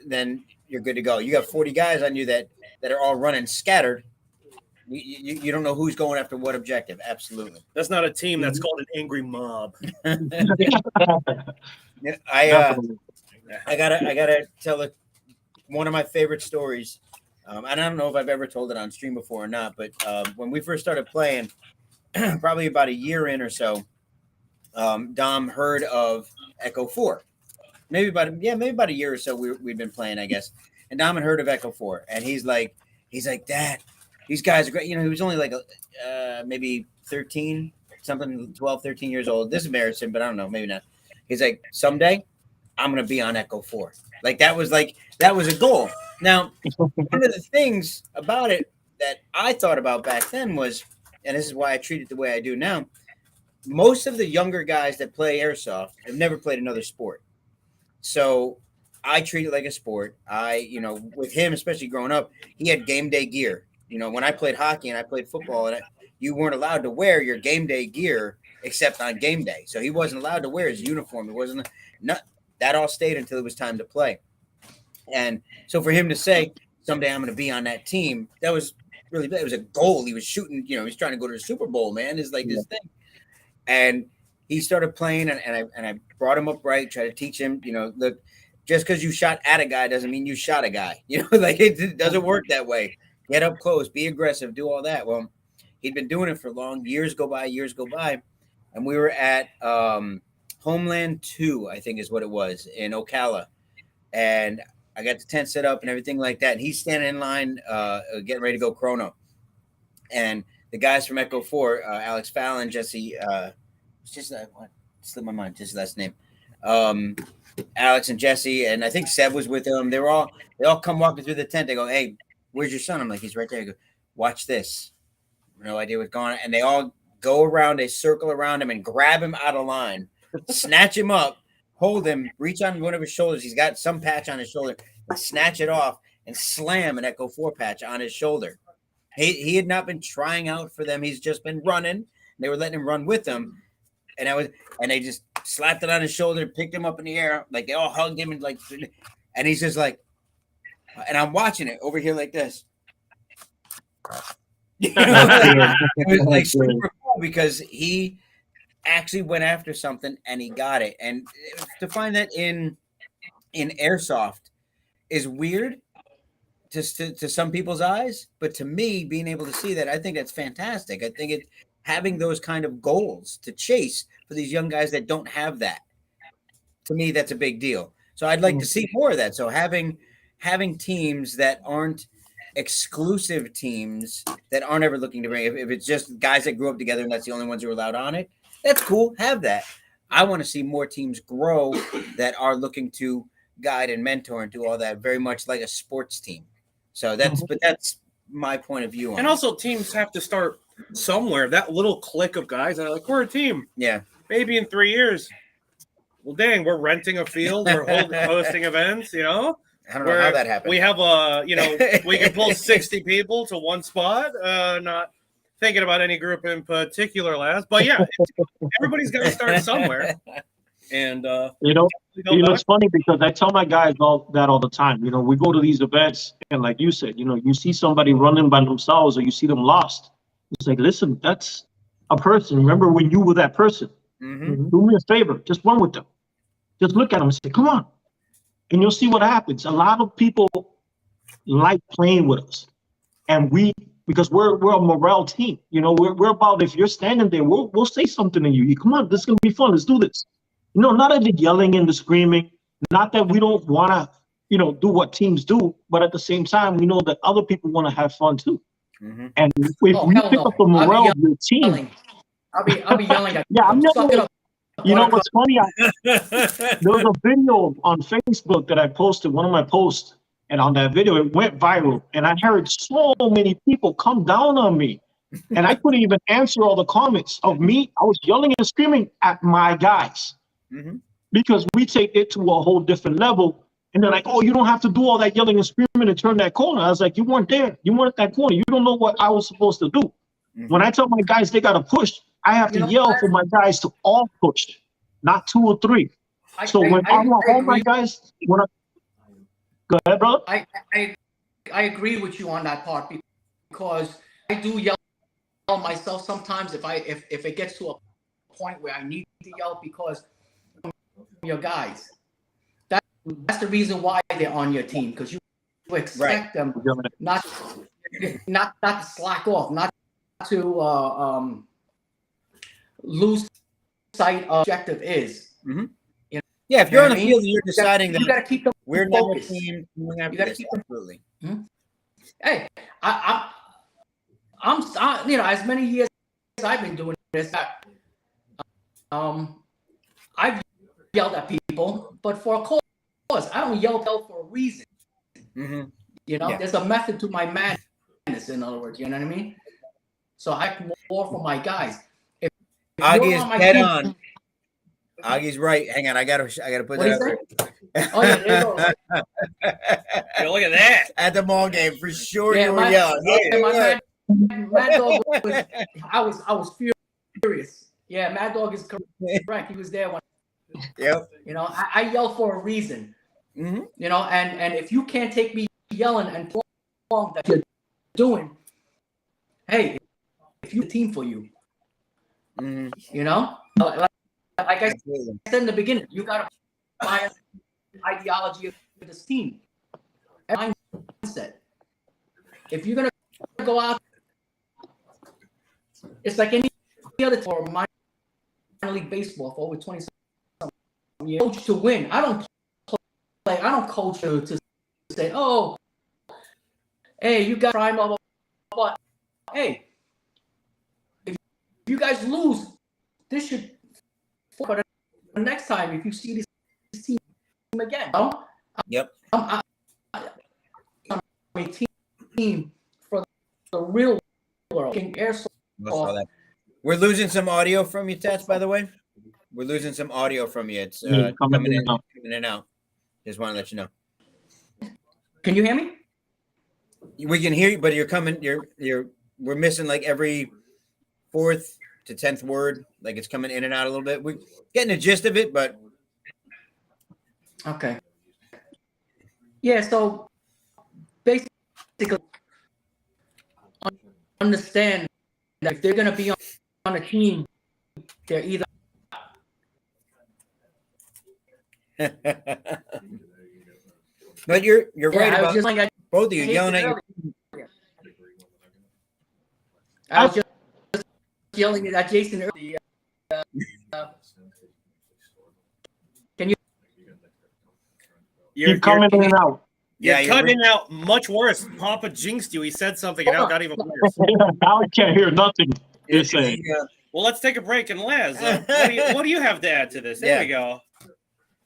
then you're good to go. You got 40 guys on you that are all running scattered. You don't know who's going after what objective. Absolutely. That's not a team. That's called an angry mob. I gotta tell one of my favorite stories. I don't know if I've ever told it on stream before or not, but when we first started playing, probably about a year in or so, Dom heard of Echo 4. Maybe about a year or so we've been playing, I guess. And Dom had heard of Echo 4, and he's like, Dad, these guys are great. He was only like maybe 13, something, 12, 13 years old. This is embarrassing, but I don't know, maybe not. He's like, someday I'm going to be on Echo 4. That was a goal. Now, one of the things about it that I thought about back then was, and this is why I treat it the way I do now, most of the younger guys that play airsoft have never played another sport. So I treat it like a sport. With him, especially growing up, he had game day gear. When I played hockey and I played football, and you weren't allowed to wear your game day gear except on game day. So he wasn't allowed to wear his uniform. It wasn't that all stayed until it was time to play. And so for him to say, someday I'm going to be on that team, it was a goal. He was shooting, he's trying to go to the Super Bowl, man. It's like this thing. And he started playing, and I brought him up right, tried to teach him, look, just because you shot at a guy doesn't mean you shot a guy. It doesn't work that way. Get up close, be aggressive, do all that. Well, he'd been doing it for long. Years go by, and we were at Homeland 2, I think is what it was, in Ocala. And I got the tent set up and everything like that. And he's standing in line, getting ready to go chrono. And the guys from Echo 4, Alex Fallon, Jesse, slipped my mind, just last name. Alex and Jesse, and I think Seb was with them. They all come walking through the tent. They go, "Hey, where's your son?" I'm like, "He's right there." I go, "Watch this." No idea what's going on. And they all go around, they circle around him and grab him out of line, snatch him up, hold him, reach on one of his shoulders. He's got some patch on his shoulder, and snatch it off and slam an Echo 4 patch on his shoulder. He had not been trying out for them. He's just been running. They were letting him run with them. And they just slapped it on his shoulder, picked him up in the air. Like they all hugged him and he's just like, and I'm watching it over here like this. It was like super cool because he actually went after something and he got it. And to find that in airsoft is weird to some people's eyes, but to me, being able to see that, I think that's fantastic. I think having those kind of goals to chase for these young guys that don't have that, to me, that's a big deal. So I'd like to see more of that. So having teams that aren't exclusive teams that aren't ever looking to bring, if it's just guys that grew up together and that's the only ones who are allowed on it, that's cool. Have that. I want to see more teams grow that are looking to guide and mentor and do all that, very much like a sports team. So that's my point of view on it. And also teams have to start somewhere. That little clique of guys that are like, we're a team. Yeah. Maybe in 3 years. Well, dang, we're renting a field. We're hosting events, I don't know how that happened. We have we can pull 60 people to one spot. Not thinking about any group in particular, last, but yeah, everybody's got to start somewhere. And it's funny because I tell my guys all the time. We go to these events, and like you said, you see somebody running by themselves, or you see them lost. It's like, listen, that's a person. Remember when you were that person? Mm-hmm. Do me a favor, just run with them. Just look at them and say, "Come on," and you'll see what happens. A lot of people like playing with us, and because we're a morale team. We're about, if you're standing there, we'll say something to you. Come on, this is gonna be fun. Let's do this. Not that the yelling and the screaming, not that we don't want to, do what teams do, but at the same time, we know that other people want to have fun too. Mm-hmm. And if we pick up the morale of your team, I'll be yelling at yeah, I'm suck it up. What's funny? There was a video on Facebook that I posted, one of my posts, and on that video, it went viral. And I heard so many people come down on me. And I couldn't even answer all the comments of me. I was yelling and screaming at my guys. Mm-hmm. Because we take it to a whole different level. And they're like, "Oh, you don't have to do all that yelling and screaming and turn that corner." I was like, "You weren't there. You weren't at that corner. You don't know what I was supposed to do." Mm-hmm. When I tell my guys they got to push, I have to yell for my guys to all push, not 2 or 3. So when I want all my guys, go ahead, brother. I agree with you on that part, because I do yell myself sometimes if it gets to a point where I need to yell because your guys. That's the reason why they're on your team, because you expect them not to slack off, not to lose sight of objective is. Mm-hmm. Yeah, if you're on the field and you're deciding that you got to keep them we're not a team, you got to keep them absolutely. Mm-hmm. Hey, I'm as many years as I've been doing this, I've yelled at people, but for a cause. I don't yell for a reason. Mm-hmm. You know, Yeah. there's a method to my madness. In other words, you know what I mean. So I act more for my guys. If Augie you're is on my dead team, on. Augie's right. Hang on, I gotta put What'd that he out there. oh yeah, there you go. Yo, look at that. At the ball game, for sure Yeah, you were my- yelling. Oh, Yeah, my you Mad Dog were. I was furious. Yeah, Mad Dog is correct. He was there when, Yep. you know, I yell for a reason. Mm-hmm. You know, and if you can't take me yelling and prolong that you're doing, hey, if you team for you, Mm-hmm. you know, like I Absolutely. said in the beginning, you gotta buy an ideology of this team, mindset. If you're gonna go out, it's like any other for minor league baseball for over 20 years. Coach to win. I don't play. I don't coach to say, oh, hey, you got prime, blah, blah, blah. Hey, if you guys lose, this should for the next time if you see this team again. Yep. I'm a team for the real world. In airsoft. I saw that. We're losing some audio from you, Tats, by the way. We're losing some audio from you. It's coming in and out. Just want to let you know. Can you hear me? We can hear you, but we're missing like every 4th to 10th word. Like it's coming in and out a little bit. We're getting the gist of it, but okay. Yeah, so basically understand that if they're gonna be on a team, they're either but you're right I was about just like both of you yelling at your I was just yelling at Jason earlier. Can you? Keep coming in and out. Yeah, You're cutting out much worse. Papa jinxed you. He said something and now it got even worse. Now I can't hear nothing you're saying. Well, let's take a break and Laz, what do you have to add to this? There we go.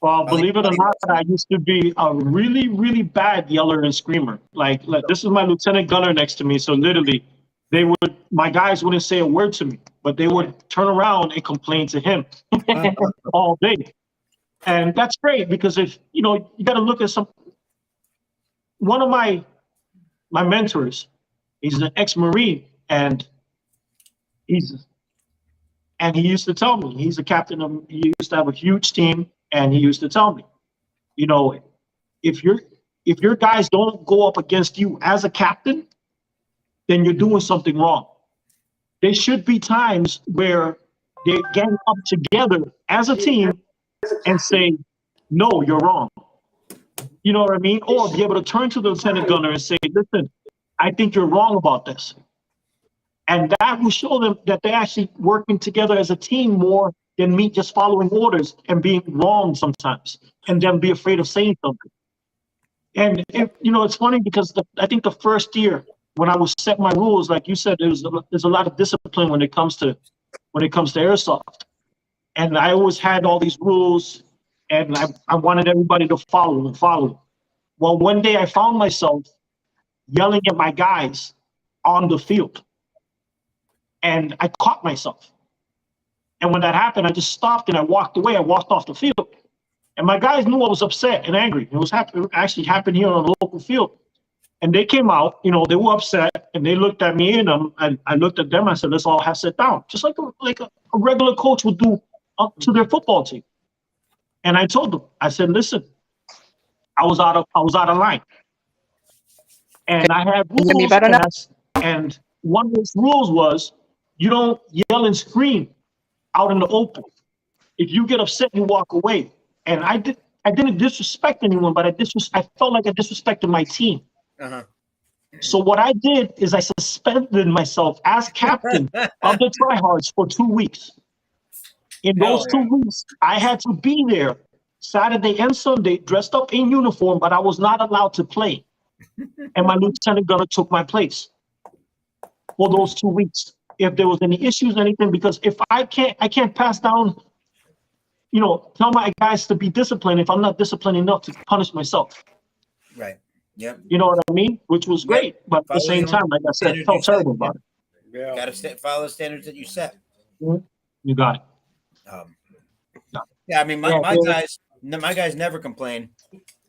Well, believe it or not, I used to be a really, really bad yeller and screamer. Like this is my lieutenant gunner next to me. So literally, my guys wouldn't say a word to me, but they would turn around and complain to him all day. And that's great because if, you got to look at one of my mentors, he's an ex-Marine and he used to tell me, he's a captain he used to have a huge team. And he used to tell me, if your guys don't go up against you as a captain, then you're doing something wrong. There should be times where they gang up together as a team and say, no, you're wrong. You know what I mean? Or be able to turn to the lieutenant gunner and say, listen, I think you're wrong about this. And that will show them that they're actually working together as a team more than me just following orders and being wrong sometimes and then be afraid of saying something. And it's funny because I think the first year when I was set my rules, like you said, there's a lot of discipline when it comes to airsoft. And I always had all these rules and I wanted everybody to follow them. Well, one day I found myself yelling at my guys on the field. And I caught myself. And when that happened, I just stopped and I walked away. I walked off the field. And my guys knew I was upset and angry. It actually happened here on the local field. And they came out, they were upset and they looked at me and I looked at them. I said, let's all have sit down. Just like a regular coach would do up to their football team. And I told them, I said, listen, I was out of line. And I had rules. And one of those rules was you don't yell and scream out in the open. If you get upset, you walk away. And I didn't disrespect anyone, but I felt like I disrespected my team. Uh-huh. So what I did is I suspended myself as captain of the tryhards for 2 weeks. In those 2 weeks, I had to be there Saturday and Sunday dressed up in uniform, but I was not allowed to play. And my lieutenant gunner took my place for those 2 weeks. If there was any issues, anything, because if I can't pass down tell my guys to be disciplined if I'm not disciplined enough to punish myself. Right. Yep. You know what I mean? Which was great, but at the Follow same your time, like I said, standards felt you set. terrible about it. Yeah. Got to follow the standards that you set. You got it. Yeah, I mean, my Yeah. guys never complain.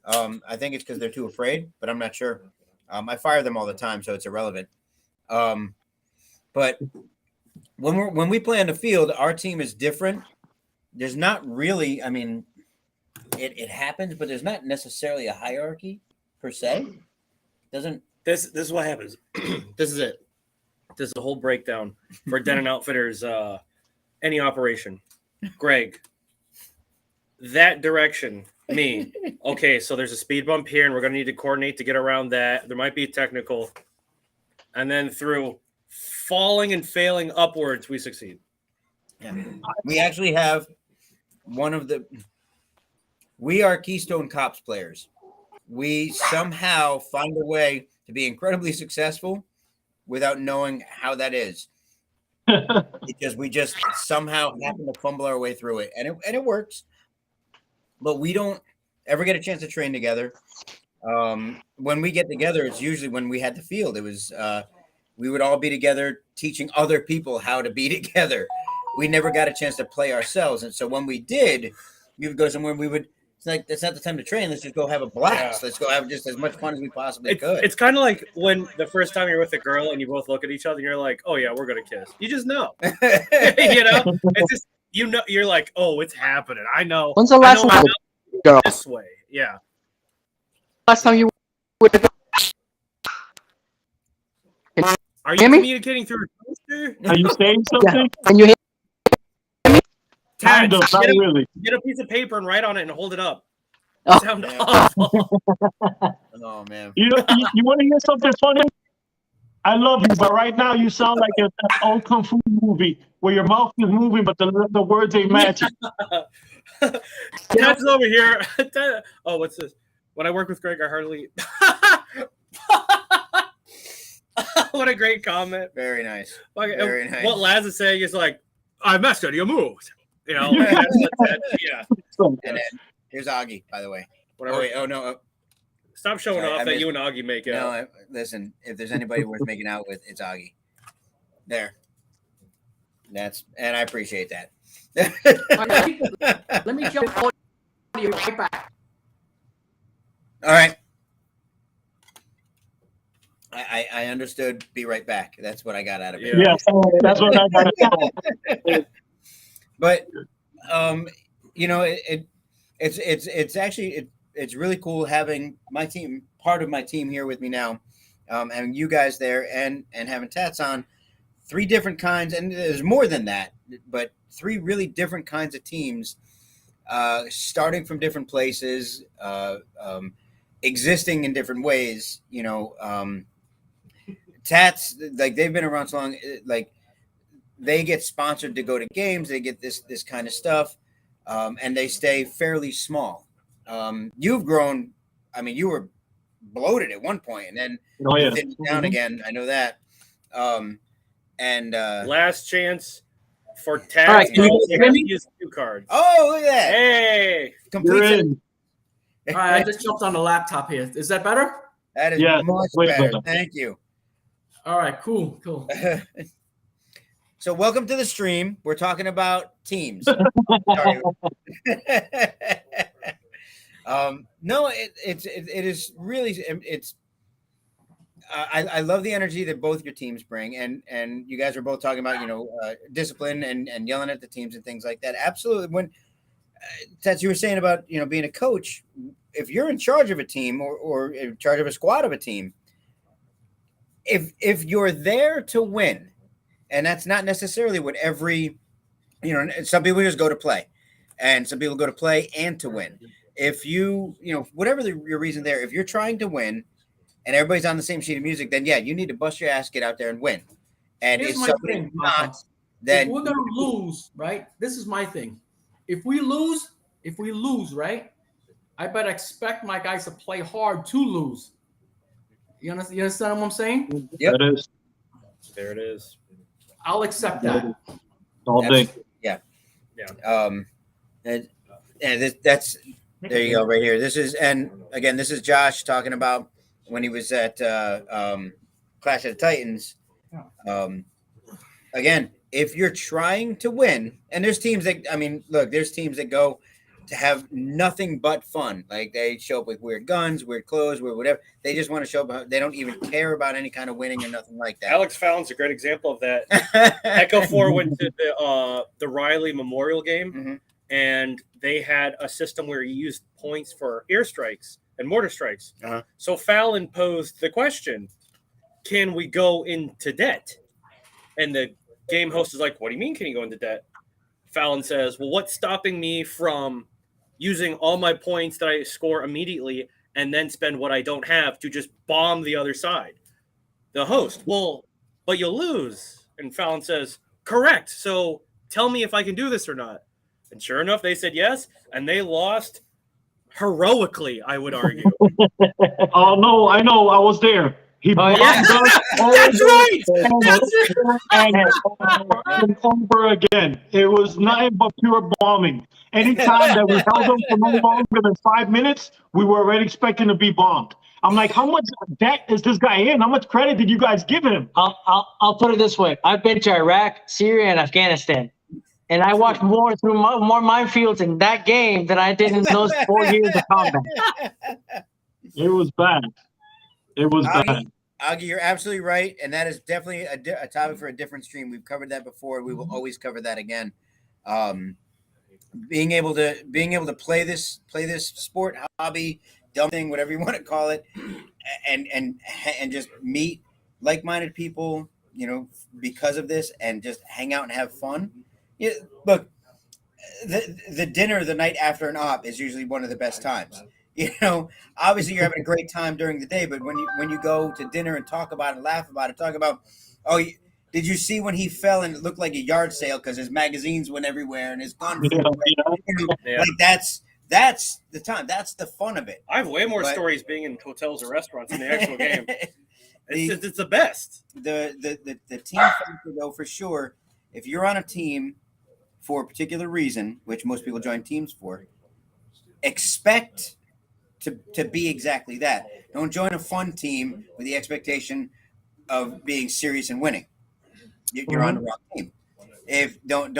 I think it's because they're too afraid, but I'm not sure. I fire them all the time, so it's irrelevant. But when we play on the field, our team is different. There's not really, I mean, it happens, but there's not necessarily a hierarchy per se. Doesn't This is what happens. This is it. This is a whole breakdown for Den & Outfitters, any operation. Greg, that direction, me. Okay, so there's a speed bump here, and we're going to need to coordinate to get around that. There might be a technical. And then through falling and failing upwards, we succeed. Yeah. We actually have we are Keystone Cops players. We somehow find a way to be incredibly successful without knowing how that is. Because we just somehow happen to fumble our way through it. And it works. But we don't ever get a chance to train together. When we get together, it's usually when we had the field. It was we would all be together teaching other people how to be together. We never got a chance to play ourselves. And so when we did, we would go somewhere and it's like, that's not the time to train. Let's just go have a blast. Yeah. Let's go have just as much fun as we possibly could. It's kind of like when the first time you're with a girl and you both look at each other and you're like, oh, yeah, we're going to kiss. You just know. It's just, you're like, oh, it's happening. I know. When's the last time you girl? This way. Yeah. Last time you with a girl? Are you Hear me? communicating through a toaster? Are you saying something? Can you hear? Kind of, not really. Get a piece of paper and write on it and hold it up. Oh. Sound Yeah. awful. Oh, man. You want to hear something funny? I love you, but right now you sound like an old kung fu movie where your mouth is moving, but the words ain't matching. Ted's over here. Oh, what's this? When I work with Greg, I hardly. What a great comment. Very nice. Like, Very nice. What Laz is saying is like, I messed it. You moved. You know, like, yeah. And then here's Augie, by the way. Whatever. Oh, wait. Oh, no. Stop showing Sorry, off I that missed- you and Augie make No, out. listen, if there's anybody worth making out with, it's Augie. There. And I appreciate that. Let me jump on you right back. All right. I understood. Be right back. That's what I got out of it. Yeah. Yes, that's what I got. But it's actually it's really cool having my team, part of my team here with me now, having you guys there and having Tats on. 3 different kinds, and there's more than that, but 3 really different kinds of teams, starting from different places, existing in different ways. Tats, like, they've been around so long, like they get sponsored to go to games, they get this kind of stuff, and they stay fairly small. You've grown. I mean, you were bloated at one point, and then thinned down again. I know that. Last chance for Taz. All right, can you to hear me? use 2 cards. Oh, look at that! Hey, Complete. You're in. All right, I just jumped on the laptop here. Is that better? That is Yeah, much way better. better. Thank you. All right, cool. So, welcome to the stream. We're talking about teams. Sorry. No, it is really it's. I love the energy that both your teams bring, and you guys are both talking about discipline and yelling at the teams and things like that. Absolutely. When Tats, you were saying about being a coach, if you're in charge of a team or in charge of a squad of a team, if you're there to win, and that's not necessarily what every some people just go to play, and some people go to play and to win. If whatever your reason there, if you're trying to win and everybody's on the same sheet of music, then yeah, you need to bust your ass, get out there and win. And Here's if my somebody's thing, not, Papa. then If we're gonna lose, right? This is my thing. If we lose, right? I better expect my guys to play hard to lose. You understand what I'm saying? Yep. That is there it is. I'll accept that. all day. Yeah. And that's there you go right here. This is this is Josh talking about when he was at Clash of the Titans. Again, if you're trying to win, and there's teams that there's teams that go to have nothing but fun. Like they show up with weird guns, weird clothes, weird whatever. They just want to show up. They don't even care about any kind of winning or nothing like that. Alex Fallon's a great example of that. Echo 4 went to the Riley Memorial game, Mm-hmm. and they had a system where you used points for airstrikes and mortar strikes. Uh-huh. So Fallon posed the question, can we go into debt? And the game host is like, what do you mean can you go into debt? Fallon says, well, what's stopping me from using all my points that I score immediately and then spend what I don't have to just bomb the other side? The host, well, but you'll lose. And Fallon says, correct. So tell me if I can do this or not. And sure enough, they said yes, and they lost heroically, I would argue. Oh, no, I know. I was there. He Oh, yeah. That's right. And over again. It was nothing but pure bombing. Anytime that we held them for no longer than 5 minutes, we were already expecting to be bombed. I'm like, how much debt is this guy in? How much credit did you guys give him? I'll put it this way. I've been to Iraq, Syria, and Afghanistan. And I watched more minefields in that game than I did in those 4 years of combat. It was bad. It was bad. Augie, you're absolutely right, and that is definitely a topic for a different stream. We've covered that before. We will always cover that again. Being able to play this sport, hobby, dumb thing, whatever you want to call it, and just meet like-minded people, because of this, and just hang out and have fun. Yeah, look, the dinner the night after an op is usually one of the best times. Obviously you're having a great time during the day, but when you go to dinner and talk about it, laugh about it, talk about, did you see when he fell and it looked like a yard sale because his magazines went everywhere and his gun flew away? Yeah. Like that's the time. That's the fun of it. I have way more stories being in hotels or restaurants than the actual game. It's the best. The team factor, though, for sure. If you're on a team for a particular reason, which most people join teams for, expect to be exactly that. Don't join a fun team with the expectation of being serious and winning. You're on the wrong team. If don't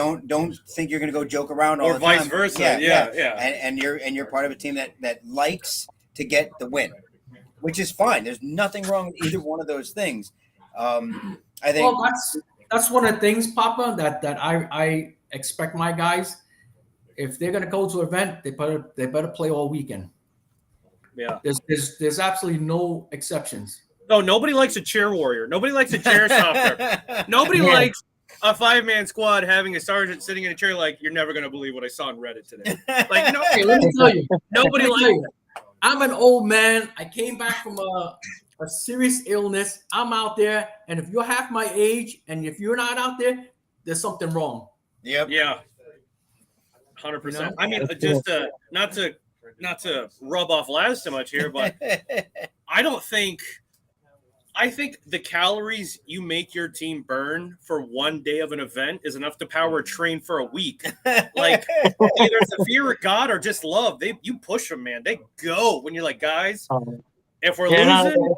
think you're going to go joke around all Or the time. vice versa. Yeah. And you're part of a team that likes to get the win, which is fine. There's nothing wrong with either one of those things. I think that's one of the things, Papa, that I expect my guys. If they're going to go to an event, they better play all weekend. Yeah. There's absolutely no exceptions. No, nobody likes a chair warrior. Nobody likes a chair stopper. Nobody likes a 5-man squad having a sergeant sitting in a chair like, you're never going to believe what I saw on Reddit today. Like, no, Hey, let me tell you. nobody likes it. I'm an old man. I came back from a serious illness. I'm out there, and if you're half my age and if you're not out there, there's something wrong. Yep. Yeah. 100%. I mean, just not to rub off Laz too much here, but I think the calories you make your team burn for one day of an event is enough to power a train for a week. Like, either it's a fear of God or just love. You push them, man. They go when you're like, guys, if we're losing,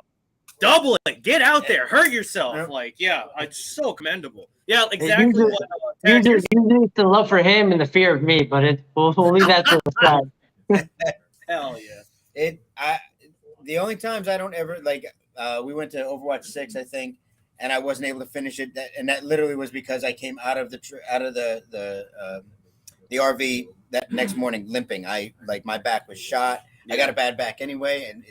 double it. Get out there. Hurt yourself. Yep. Like, it's so commendable. Yeah, exactly. Usually it's the love for him and the fear of me, but we'll leave that to the side. Hell yeah. The only times I don't ever we went to Overwatch 6, I think, and I wasn't able to finish it. That literally was because I came out of the RV that next morning limping. My back was shot. I got a bad back anyway, and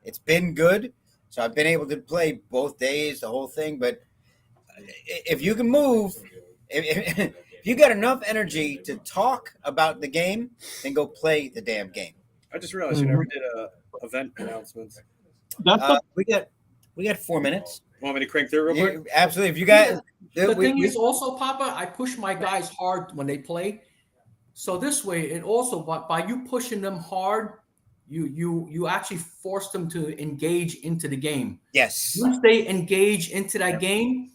it's been good. So I've been able to play both days, the whole thing. But if you can move, if you got enough energy to talk about the game, then go play the damn game. I just realized you never did event announcements. We got 4 minutes. Want me to crank through real quick? Absolutely. If you guys, The thing is also, Papa, I push my guys hard when they play. So this way, it also by you pushing them hard, you actually force them to engage into the game. yes, Once they engage into that game,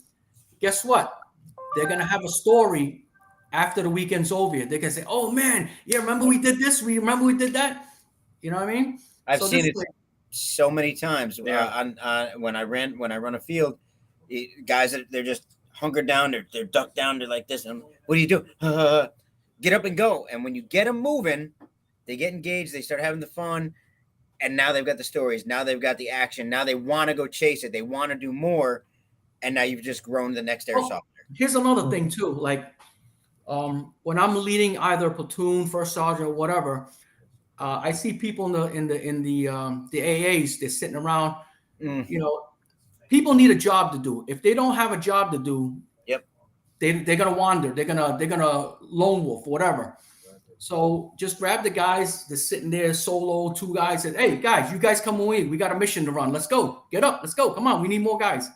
guess what? They're gonna have a story after the weekend's over, they can say, "Oh man, yeah, remember we did this? Remember we did that?" You know what I mean? I've seen it way, so many times. Yeah. When I run a field, guys they're just hunkered down, they're ducked down, they're like this. And what do you do? Get up and go. And when you get them moving, they get engaged, they start having the fun, and now they've got the stories. Now they've got the action. Now they want to go chase it. They want to do more, and now you've just grown the next airsoft. Here's another thing too. Like when I'm leading either platoon, first sergeant, or whatever, I see people in the AAs. They're sitting around. You know, people need a job to do. If they don't have a job to do, yep, they're gonna wander. They're gonna lone wolf, whatever. So just grab the guys that's sitting there solo, 2 guys, and hey guys, you guys come away. We got a mission to run. Let's go. Get up. Let's go. Come on. We need more guys.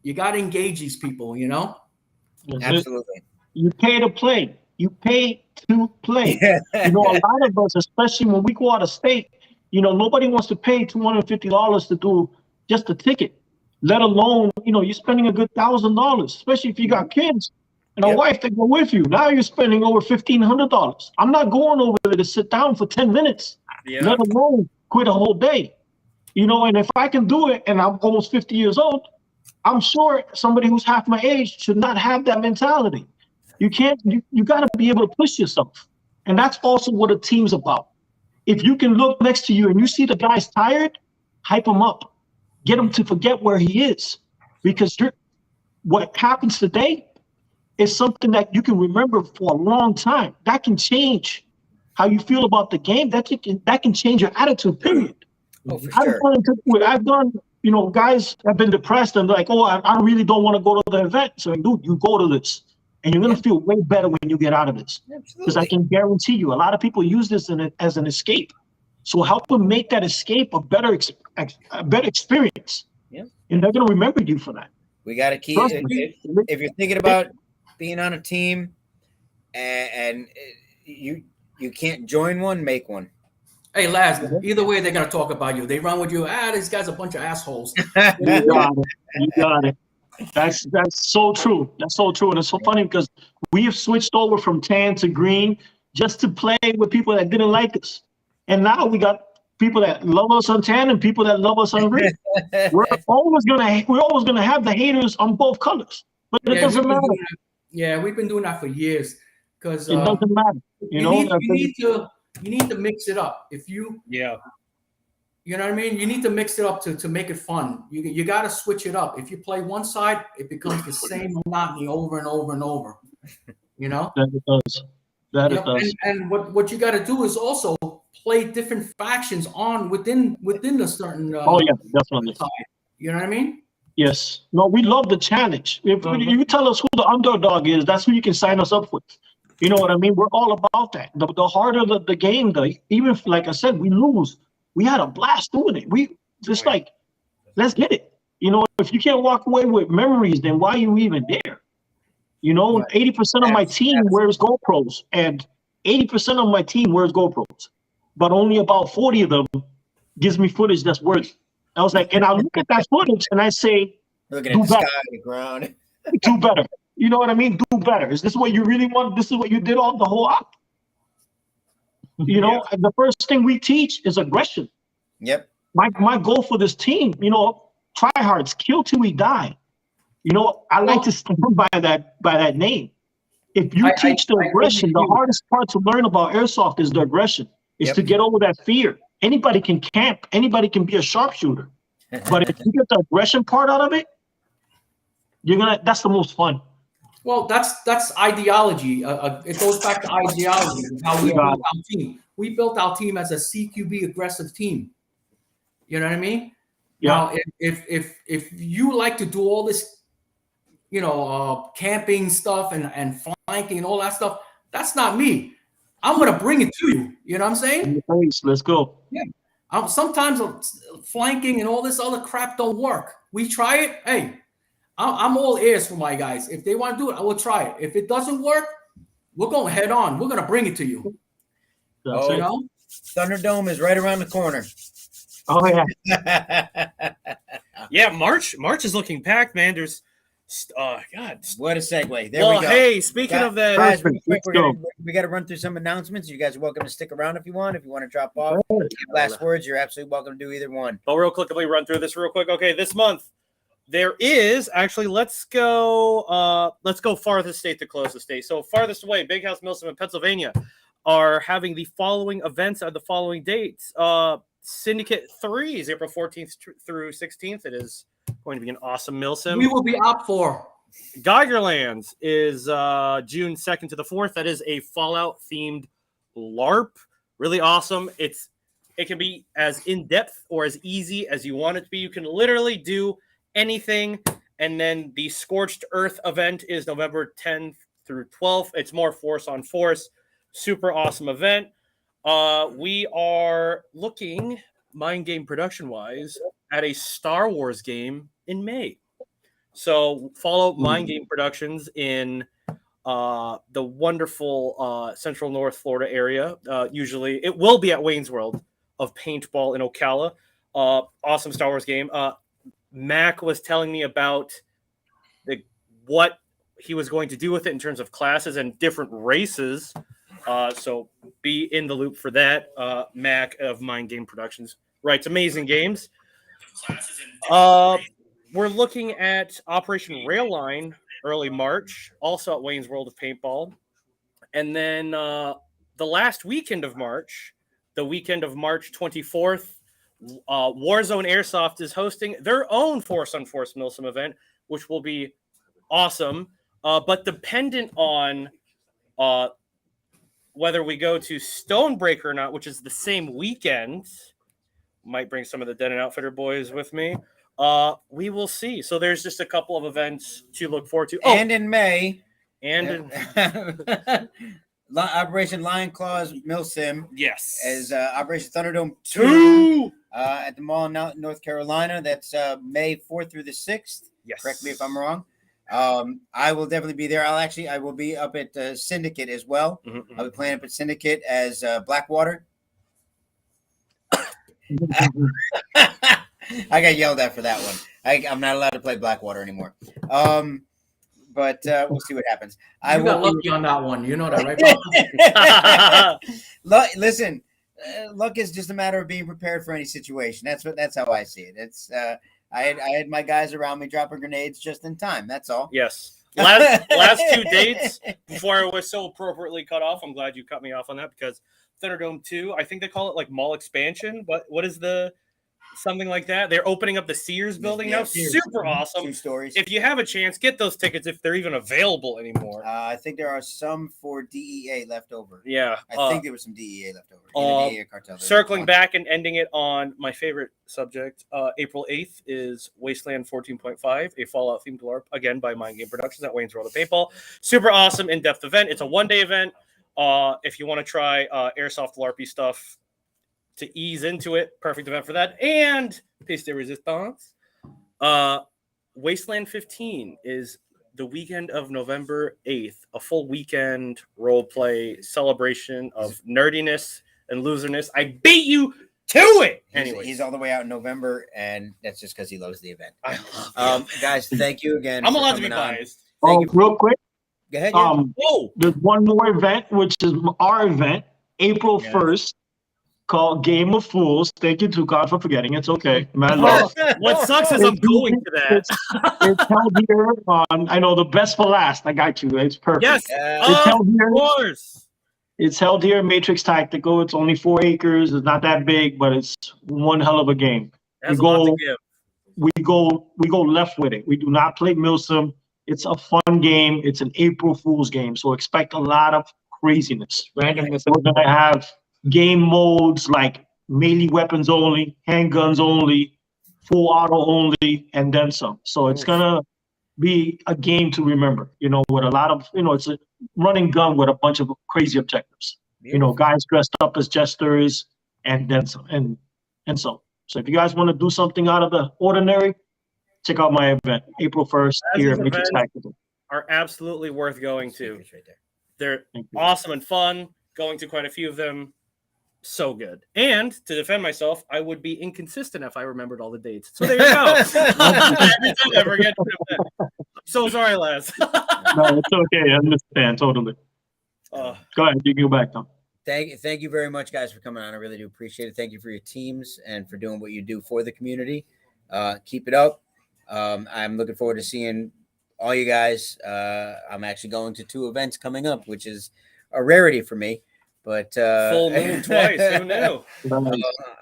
You got to engage these people, you know? Absolutely. You pay to play. You pay to play. You know, a lot of us, especially when we go out of state, you know, nobody wants to pay $250 to do just a ticket, let alone, you know, you're spending a good $1,000, especially if you got kids and a wife that go with you. Now you're spending over $1,500. I'm not going over there to sit down for 10 minutes, let alone quit a whole day. You know, and if I can do it and I'm almost 50 years old, I'm sure somebody who's half my age should not have that mentality. You can't, you got to be able to push yourself. And that's also what a team's about. If you can look next to you and you see the guy's tired, hype him up. Get him to forget where he is. Because what happens today is something that you can remember for a long time. That can change how you feel about the game. That can change your attitude, period. Oh, for sure. I've done, you know, guys have been depressed and like, oh, I really don't want to go to the event. So, dude, you go to this. And you're going to feel way better when you get out of this. Because I can guarantee you, a lot of people use this as an escape. So help them make that escape a better experience. Yeah. And they're going to remember you for that. We got to keep, if you're thinking about being on a team and you can't join one, make one. Hey, Laz, either way, they're going to talk about you. They run with you. This guy's a bunch of assholes. You got it. That's so true. That's so true. And it's so funny because we have switched over from tan to green just to play with people that didn't like us. And now we got people that love us on tan and people that love us on green. We're always gonna have the haters on both colors. But it doesn't matter. We've been doing that for years. Because it doesn't matter. You need to mix it up. You know what I mean? You need to mix it up to make it fun. You got to switch it up. If you play one side, it becomes the same monotony over and over and over. You know? That it does. It does. And what you got to do is also play different factions within the certain. Definitely. Side. You know what I mean? Yes. No, we love the challenge. If you tell us who the underdog is, that's who you can sign us up with. You know what I mean? We're all about that. The harder the game, even if, like I said, we lose. We had a blast doing it. We just let's get it. You know, if you can't walk away with memories, then why are you even there? You know, 80% of my team wears GoPros, and 80% of my team wears GoPros, but only about 40 of them gives me footage that's worth. I was like, and I look at that footage and I say, looking at the sky, the ground, do better. You know what I mean? Do better. Is this what you really want? This is what you did all the whole op? You know, the first thing we teach is aggression. Yep. My goal for this team, you know, tryhards, kill till we die. You know, I like to stand by that name. If you teach the aggression, the hardest part to learn about airsoft is the aggression. Is to get over that fear. Anybody can camp. Anybody can be a sharpshooter. But if you get the aggression part out of it, that's the most fun. Well, that's ideology. It goes back to ideology. How we built our team. We built our team as a CQB aggressive team. You know what I mean? Yeah. Now, if you like to do all this, you know, camping stuff and flanking and all that stuff, that's not me. I'm gonna bring it to you. You know what I'm saying? Let's go. Yeah. Sometimes flanking and all this other crap don't work. We try it. Hey. I'm all ears for my guys. If they want to do it, I will try it. If it doesn't work, we're going head on. We're going to bring it to you. You know? Thunderdome is right around the corner. Oh, yeah. Yeah, March is looking packed, man. There's God. What a segue. There Well, we go. hey, speaking of that, guys, Perfect. real quick, Let's we got to run through some announcements. You guys are welcome to stick around if you want. If you want to drop off, Right. give last words, you're absolutely welcome to do either one. but real quick, let me run through this real quick. Okay, this month there is actually let's go farthest state to closest state. So farthest away, Big House Milsom in Pennsylvania are having the following events at the following dates. Syndicate 3 is April 14th through 16th. It is going to be an awesome Milsom. We will be up for. Geigerlands is June 2nd to the 4th. That is a Fallout themed LARP. Really awesome. It can be as in-depth or as easy as you want it to be. You can literally do anything. And then the Scorched Earth event is November 10th through 12th. It's more force on force. Super awesome event. We are looking, mind game production-wise, at a Star Wars game in May. So follow Mind Game Productions in the wonderful Central North Florida area. Usually it will be at Wayne's World of Paintball in Ocala. Awesome Star Wars game. Mac was telling me about what he was going to do with it in terms of classes and different races. So be in the loop for that. Mac of Mind Game Productions writes amazing games. We're looking at Operation Railline early March, also at Wayne's World of Paintball. And then the last weekend of March, the weekend of March 24th, Warzone Airsoft is hosting their own Force on Force Milsom event, which will be awesome. But dependent on whether we go to Stonebreaker or not, which is the same weekend, might bring some of the Den and Outfitter boys with me. We will see. So there's just a couple of events to look forward to. And in May, Operation Lion Claws Milsim yes, is Operation Thunderdome 2 at the mall in North Carolina. That's May 4th through the 6th. Yes. Correct me if I'm wrong. I will definitely be there. I will be up at Syndicate as well. Mm-hmm. I'll be playing up at Syndicate as Blackwater. I got yelled at for that one. I'm not allowed to play Blackwater anymore. But we'll see what happens. You got lucky on that one. You know that, right? Listen, luck is just a matter of being prepared for any situation. That's how I see it. It's I had my guys around me dropping grenades just in time. That's all. Yes. Last two dates before I was so appropriately cut off. I'm glad you cut me off on that because Thunderdome 2, I think they call it like mall expansion. What is the something like that? They're opening up the Sears building now. Sears. Super awesome. 2 stories. If you have a chance, get those tickets if they're even available anymore. I think there are some for DEA left over. Yeah. I think there was some DEA left over. DEA cartel. Circling back and ending it on my favorite subject, April 8th is Wasteland 14.5, a Fallout themed LARP, again by Mind Game Productions at Wayne's World of Paintball. Super awesome, in-depth event. It's a one-day event. If you want to try airsoft LARPy stuff to ease into it, perfect event for that. And piece de resistance. Wasteland 15 is the weekend of November 8th, a full weekend role play celebration of nerdiness and loserness. I beat you to it. Anyway, he's all the way out in November, and that's just because he loves the event. I love guys, thank you again. I'm allowed to be biased. Real quick. Go ahead. Yeah. There's one more event, which is our event, April 1st, called Game of Fools. Thank you, Toucan, for forgetting. It's okay. Man, what sucks is I'm going to that. It's held here on, I know, the best for last. I got you. It's perfect. Yes, it's held here. Of course. It's held here in Matrix Tactical. It's only 4 acres. It's not that big, but it's one hell of a game. That's a lot to give. We go left with it. We do not play Milsom. It's a fun game. It's an April Fool's game, so expect a lot of craziness. Randomness. We're gonna have game modes like melee weapons only, handguns only, full auto only, and then some. So it's gonna be a game to remember. With a lot of it's a running gun with a bunch of crazy objectives. Guys dressed up as jesters, and then some, and so. So if you guys want to do something out of the ordinary, check out my event, April 1st here at Matrix Tactical. Are absolutely worth going to. Right there. They're awesome and fun. Going to quite a few of them. so good. And to defend myself, I would be inconsistent if I remembered all the dates. So there you go. Every time I forget to defend. I'm so sorry, lads. No, it's okay. I understand totally. Go ahead. You can go back, Tom. Thank you very much, guys, for coming on. I really do appreciate it. Thank you for your teams and for doing what you do for the community. Keep it up. I'm looking forward to seeing all you guys. I'm actually going to 2 events coming up, which is a rarity for me. But full moon twice. Who knew?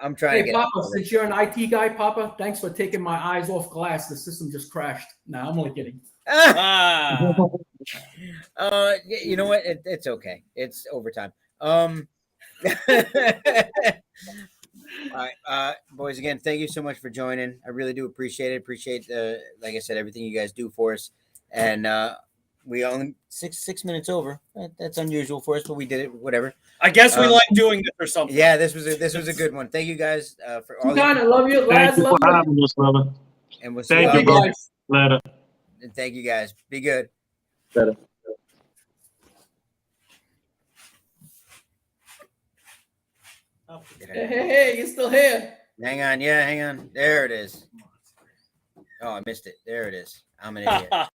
I'm trying to Hey, get Papa, since you're an IT guy, Papa, thanks for taking my eyes off glass. The system just crashed. Nah, I'm only kidding. You know what? It's okay. It's overtime. All right, boys. Again, thank you so much for joining. I really do appreciate it. Appreciate, like I said, everything you guys do for us. And we only 6 minutes over. That's unusual for us, but we did it. Whatever. I guess we like doing this or something. Yeah, this was a good one. Thank you guys for all. Toucan, I love you, lads. Thank you Love for you. having us, brother. And we'll see Thank you you, bro. guys. Later. And thank you guys. Be good. Later. Hey, you're still here. Hang on. Yeah, hang on. There it is. Oh, I missed it. There it is. I'm an idiot.